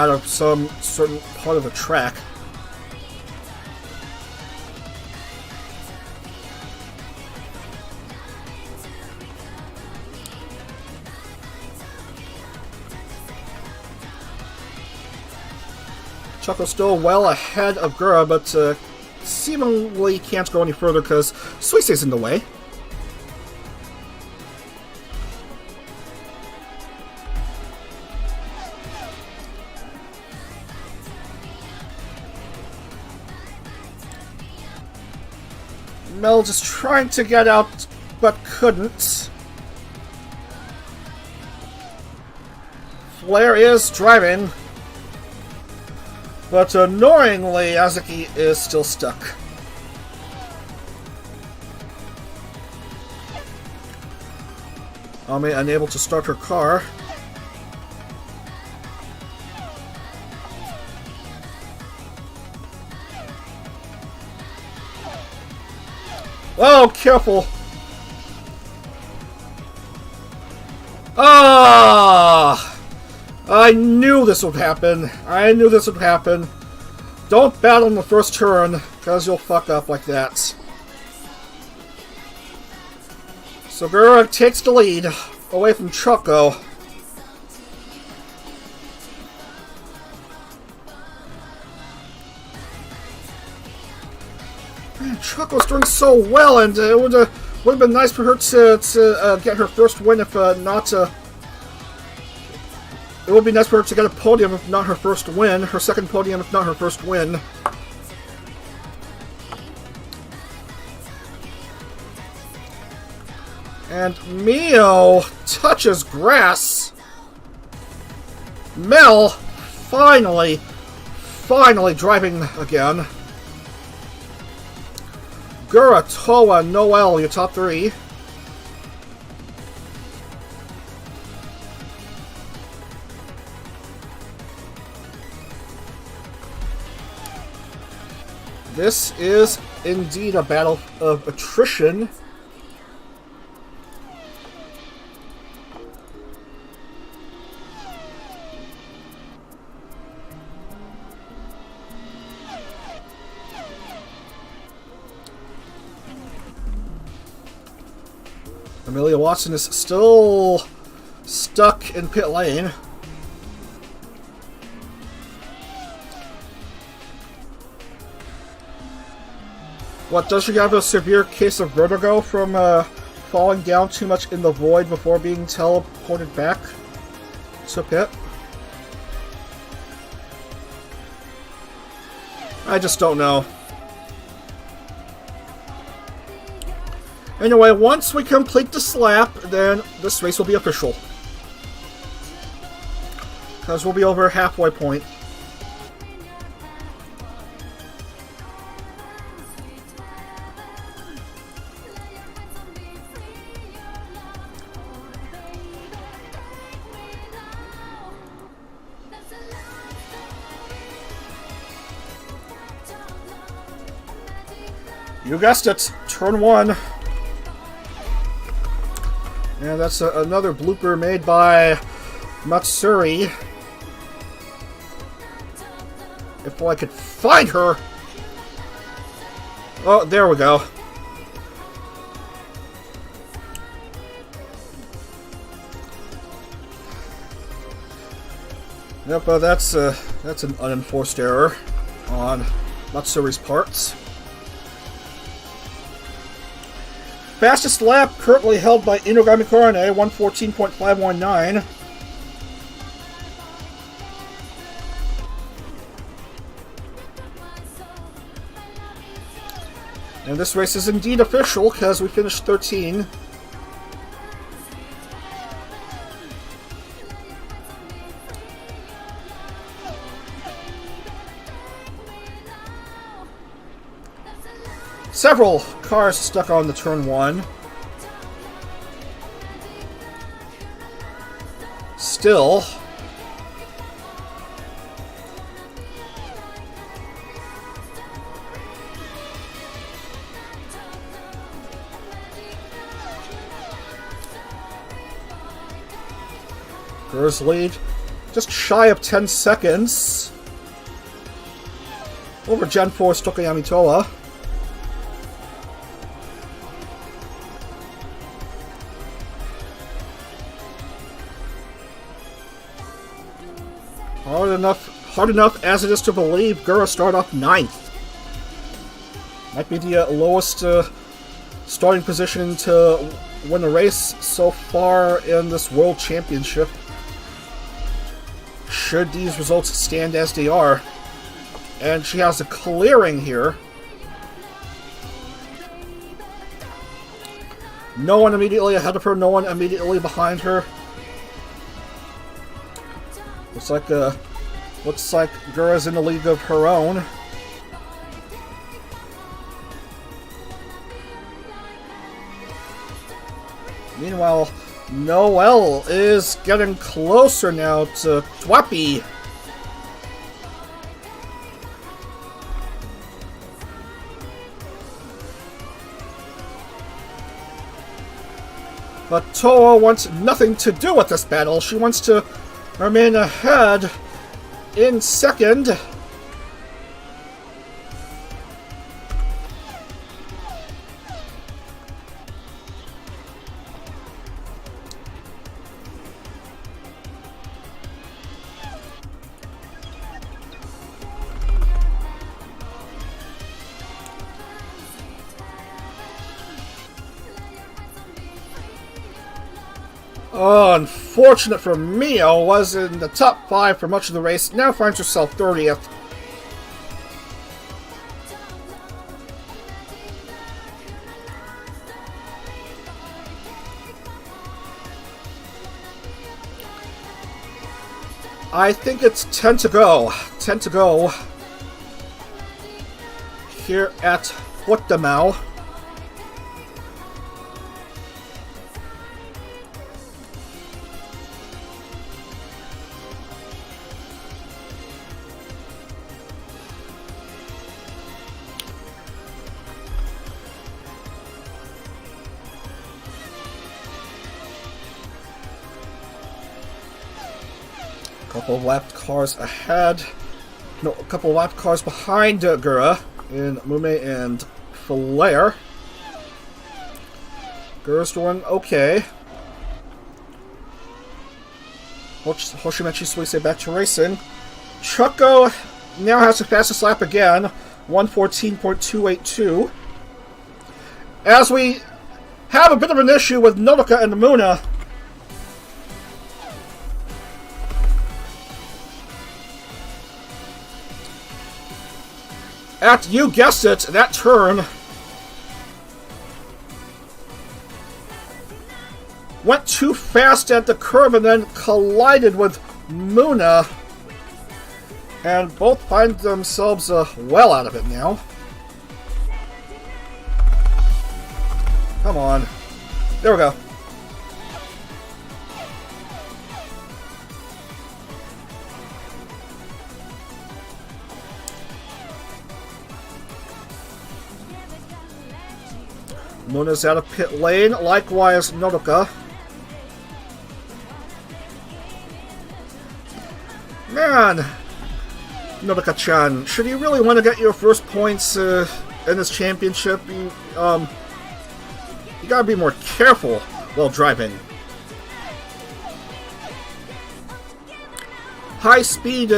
of some certain part of the track. Choco's still well ahead of Gura, but seemingly can't go any further because Suisei's in the way. Mel just trying to get out, but couldn't. Flair is driving. But annoyingly, Azuki is still stuck. Ame unable to start her car. Oh, careful! Ah! I knew this would happen. I knew this would happen. Don't battle in the first turn, because you'll fuck up like that. So Gura takes the lead, away from Choco. Man, Choco's doing so well, and it would have been nice for her to get her first win, if not... It would be nice for her to get a podium, if not her first win. Her second podium, if not her first win. And Mio touches grass. Mel, finally driving again. Gura, Toa, Noel, your top three. This is indeed a battle of attrition. Amelia Watson is still stuck in pit lane. What, does she have a severe case of vertigo from falling down too much in the void before being teleported back to pit? I just don't know. Anyway, once we complete this lap, then this race will be official. Because we'll be over halfway point. You guessed it, turn one. And that's another blooper made by Matsuri. If I could find her. Oh, there we go. Yep, that's an unenforced error on Matsuri's part. Fastest lap currently held by Inogami Korane, 1:14.519. And this race is indeed official, because we finished 13. Several cars stuck on the turn 1. Still, Gur's lead just shy of 10 seconds over Gen 4's Tokayami Toa. Hard enough as it is to believe Gur start off 9th. Might be the lowest starting position to win a race so far in this World Championship. Should these results stand as they are. And she has a clearing here. No one immediately ahead of her, no one immediately behind her. Looks like Gura's in a league of her own. Meanwhile, Noel is getting closer now to Twapi. But Toa wants nothing to do with this battle. She wants to remain ahead in second. Unfortunate for Mio, was in the top 5 for much of the race, now finds herself 30th. I think it's 10 to go. 10 to go here at Portimao. Couple of lap cars ahead. No, a couple of lap cars behind Gura in Mume and Flair. Gura's doing okay. Hoshimechi Suise back to racing. Chucko now has the fastest lap again, 1:14.282. As we have a bit of an issue with Nodoka and Muna. At, you guessed it, that turn went too fast at the curve and then collided with Muna. And both find themselves well out of it now. Come on. There we go. Muna's out of pit lane, likewise Nodoka. Man, Nodoka-chan, should you really want to get your first points in this championship, you gotta be more careful while driving. High speed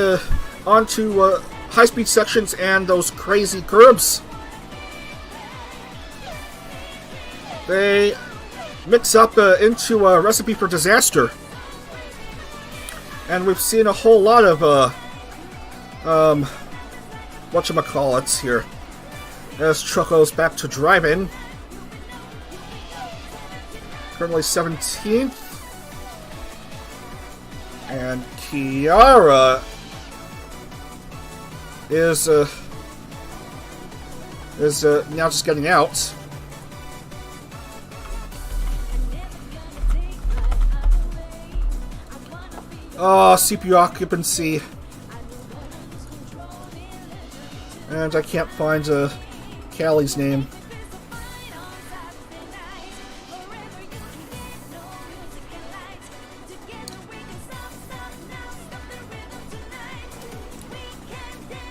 onto high speed sections and those crazy curbs. They mix up into a recipe for disaster. And we've seen a whole lot of, whatchamacallits here. as Choco's back to driving. Currently 17th. And Kiara is now just getting out. Oh, CPU occupancy. And I can't find Callie's name.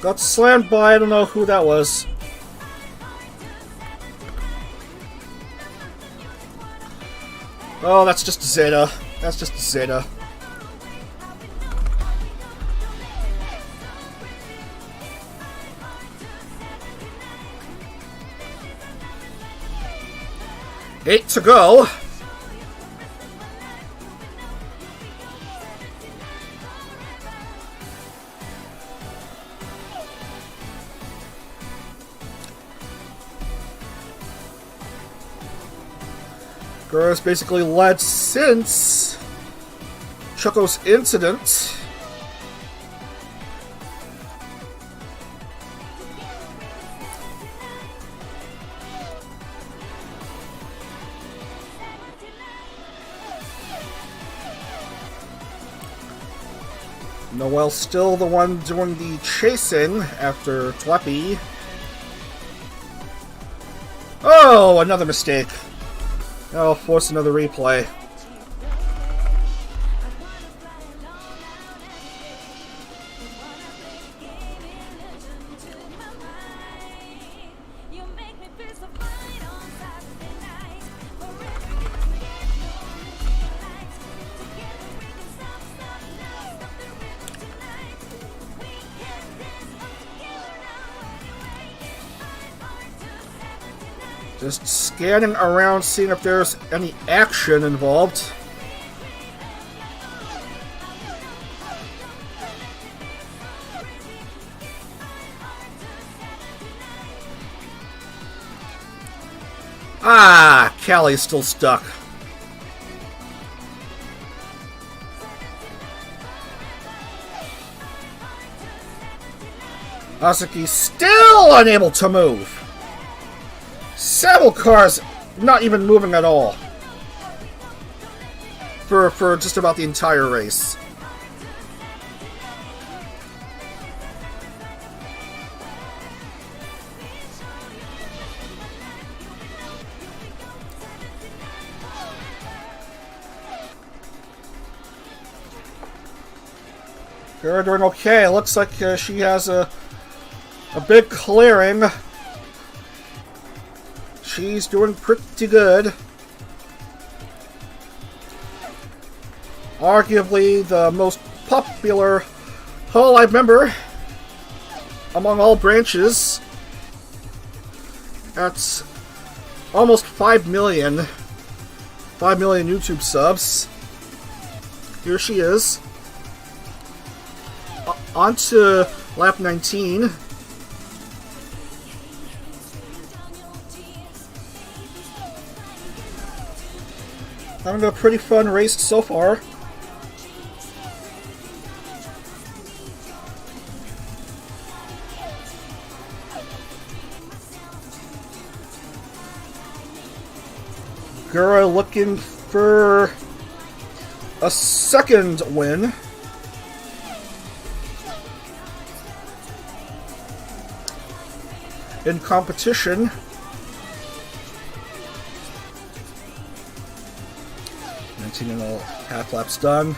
Got slammed by, I don't know who that was. Oh, that's just Zeta. That's just Zeta. Eight to go. Gura's basically led since Choco's incident. Noel's still the one doing the chasing after Twappy. Oh, another mistake. I'll force another replay. Just scanning around, seeing if there's any action involved. Ah, Callie's still stuck. Asaki's still unable to move. Several cars not even moving at all for just about the entire race. They're doing okay. It looks like she has a big clearing. She's doing pretty good. Arguably the most popular hololive member among all branches. That's almost 5 million. 5 million YouTube subs. Here she is. On to lap 19. Having a pretty fun race so far. Gura looking for a second win. In competition. 19.5 laps done.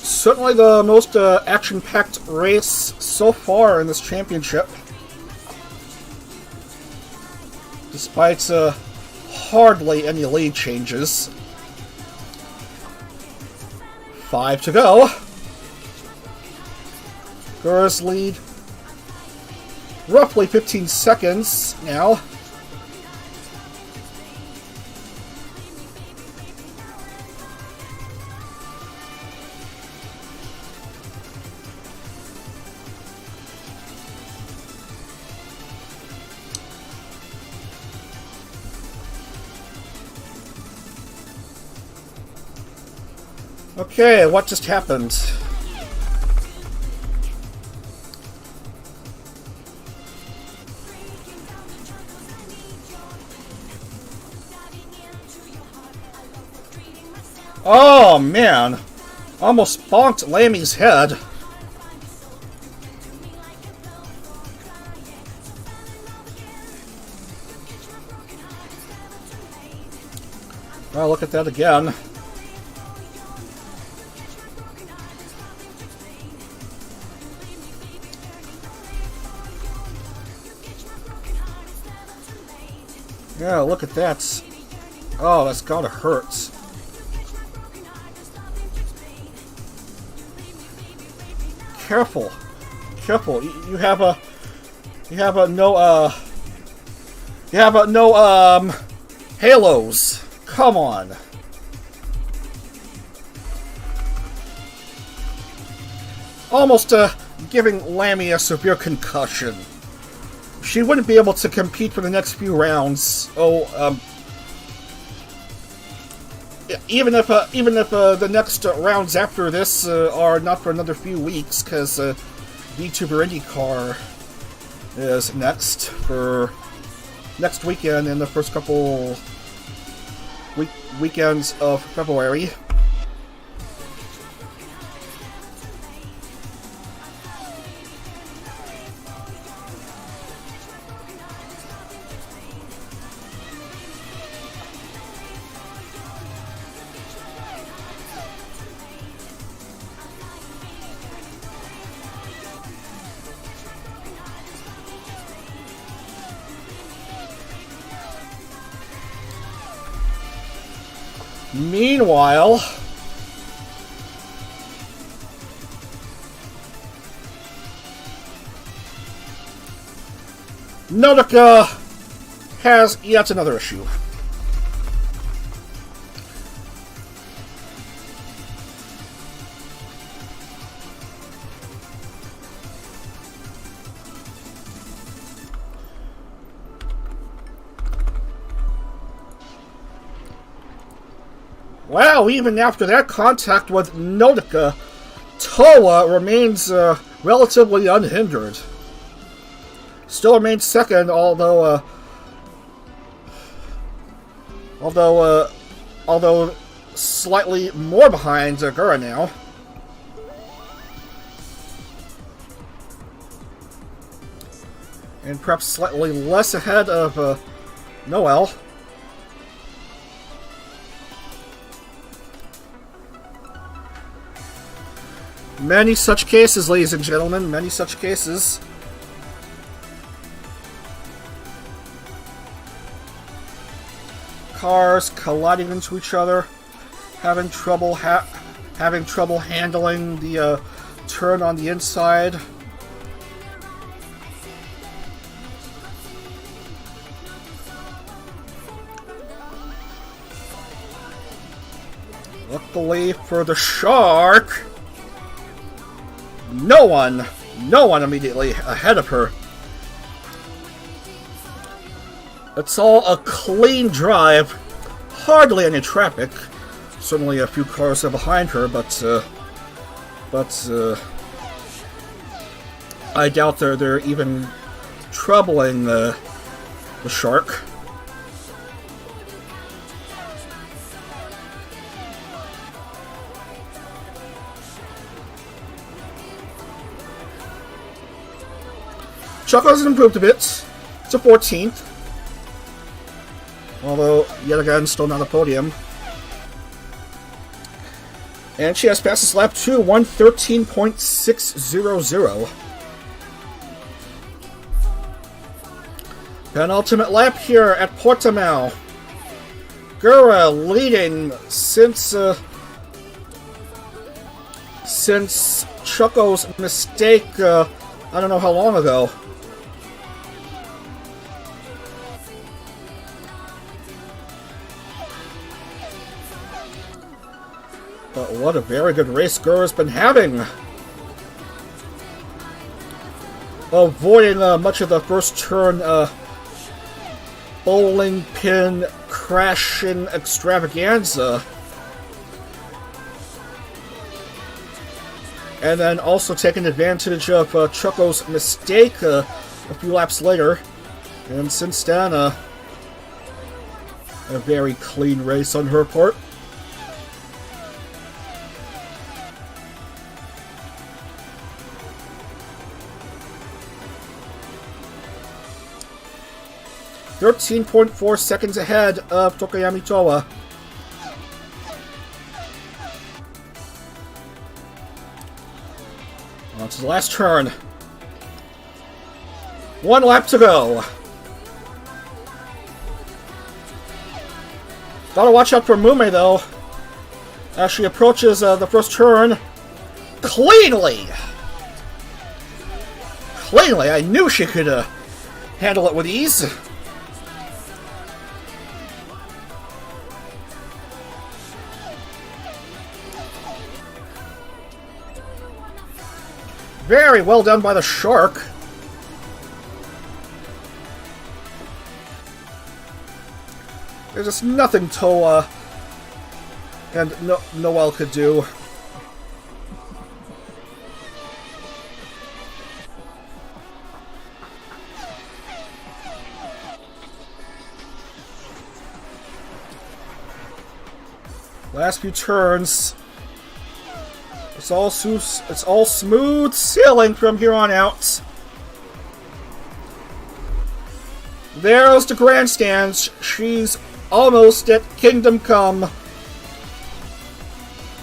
Certainly the most action-packed race so far in this championship. Despite hardly any lead changes. 5 to go. Gura's lead roughly 15 seconds now. Okay, what just happened? Oh man, almost bonked Lammy's head. Oh, look at that again. Yeah, look at that. Oh, that's gotta hurt. Careful. Careful. You have a no halos. Come on. Almost giving Lammy a severe concussion. She wouldn't be able to compete for the next few rounds. Even if the next rounds after this are not for another few weeks, because VTuber IndyCar is next for next weekend and the first couple weekends of February. Meanwhile, Nautica has yet another issue. Wow, even after that contact with Nautica, Toa remains relatively unhindered. Still remains second, although slightly more behind Gura now. And perhaps slightly less ahead of Noel. Many such cases, ladies and gentlemen, many such cases. Cars colliding into each other, having trouble handling the turn on the inside. Luckily for the Shark, no one immediately ahead of her. It's all a clean drive, hardly any traffic. Certainly a few cars are behind her, but I doubt they're even troubling the Shark. Choco has improved a bit to 14th. Although, yet again, still not a podium. And she has passed this lap to 1:13.600. Penultimate lap here at Portimao. Gura leading since since Choco's mistake, I don't know how long ago. But what a very good race Gurra's been having. Avoiding much of the first turn bowling pin crashing extravaganza. And then also taking advantage of Choco's mistake a few laps later. And since then, a very clean race on her part. .4 seconds ahead of Tokoyami Toa. On to the last turn. 1 lap to go. Gotta watch out for Mume, though, as she approaches the first turn cleanly. Cleanly, I knew she could handle it with ease. Very well done by the Shark. There's just nothing Toa and Noel could do. Last few turns. It's all smooth sailing from here on out. There's the grandstands. She's almost at Kingdom Come.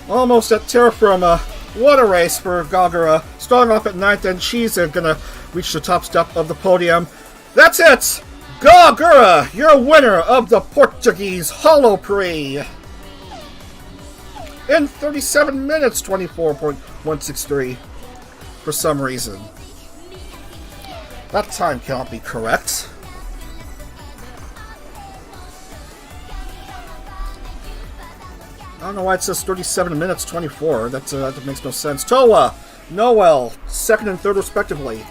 Almost at terra firma. What a race for Gagura. Starting off at 9th, and she's gonna reach the top step of the podium. That's it! Gagura, you're winner of the Portuguese Holo Prix. In 37 minutes, 24.163. For some reason. That time cannot be correct. I don't know why it says 37 minutes, 24. That makes no sense. Toa, Noel, 2nd and 3rd respectively.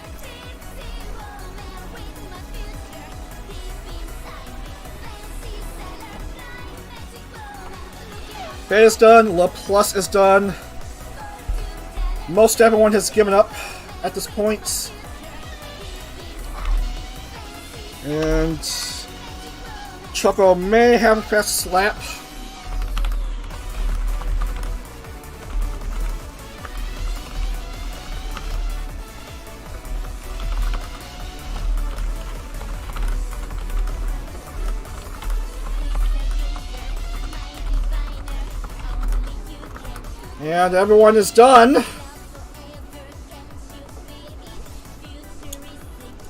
Bay is done. La Plus is done. Most everyone has given up at this point. And Choco may have a fast lap. And everyone is done.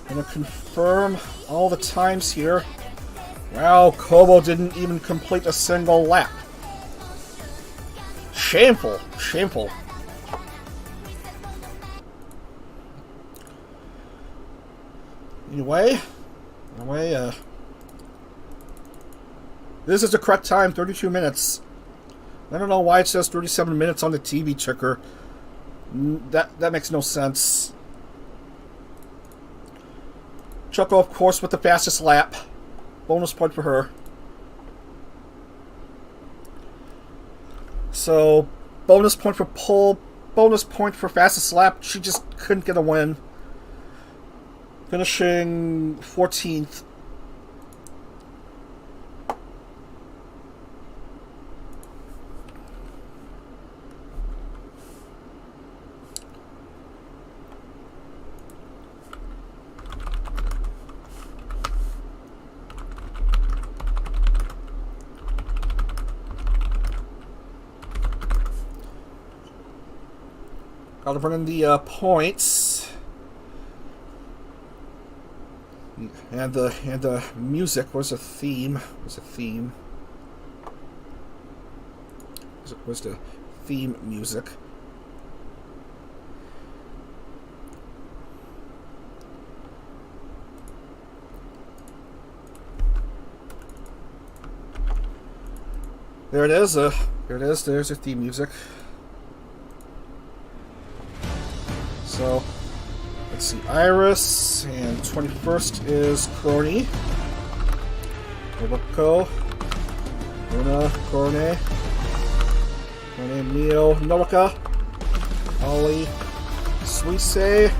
Gonna confirm all the times here. Wow, Kobo didn't even complete a single lap. Shameful. Shameful. Anyway, this is the correct time, 32 minutes. I don't know why it says 37 minutes on the TV checker. That makes no sense. Choco, of course, with the fastest lap. Bonus point for her. So, bonus point for pole, bonus point for fastest lap. She just couldn't get a win. Finishing 14th. Gotta run in the points, and the music was a theme. Was the theme music? There it is. There it is. There's your theme music. So, let's see. Iris, and 21st is Crony. Roboco. Luna, Corne. Corne, Mio, Noaka. Ollie. Suisse.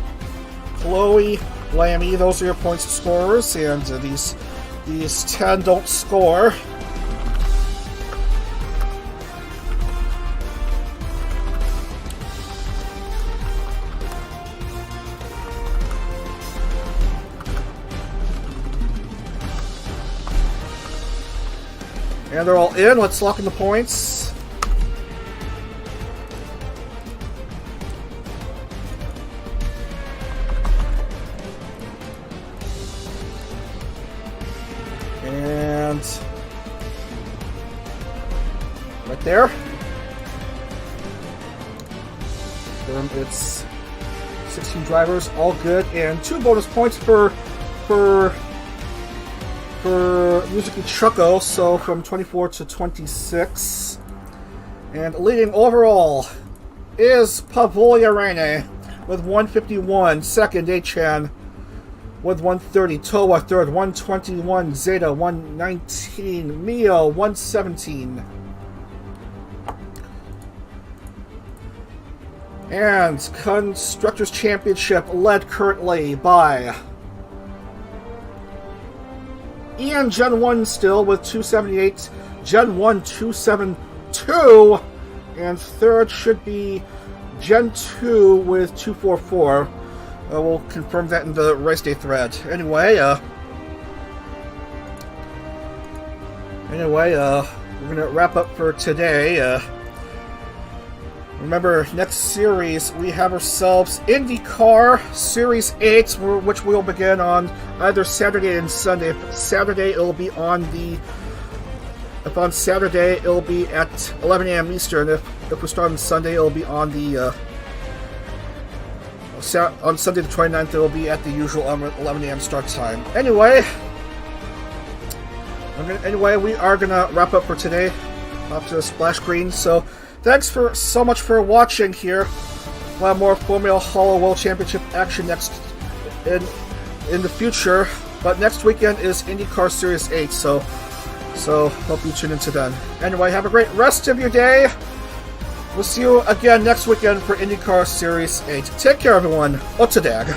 Chloe. Lammy. Those are your points scorers, and these 10 don't score. And they're all in. Let's lock in the points. And right there. Then it's 16 drivers, all good, and 2 bonus points for Music Chucko, so from 24 to 26. And leading overall is Pavolia Reine with 151. Second, Achan with 130. Toa third, 121. Zeta 119. Mio 117. And Constructors' Championship led currently by Ian Gen 1 still with 278, Gen 1 272, and third should be Gen 2 with 244. We'll confirm that in the race day thread. Anyway, we're gonna wrap up for today. Remember, next series we have ourselves IndyCar Series 8, which will begin on either Saturday and Sunday. If Saturday, it'll be on Saturday, it'll be at 11 a.m. Eastern. If we start on Sunday, it'll be on on Sunday the 29th. It'll be at the usual 11 a.m. start time. Anyway, we are gonna wrap up for today. Off to the splash screen. So, thanks so much for watching here. We'll have more Formula Holo World Championship action next in the future. But next weekend is IndyCar Series 8, so hope you tune into then. Anyway, have a great rest of your day. We'll see you again next weekend for IndyCar Series 8. Take care, everyone. Ottedag.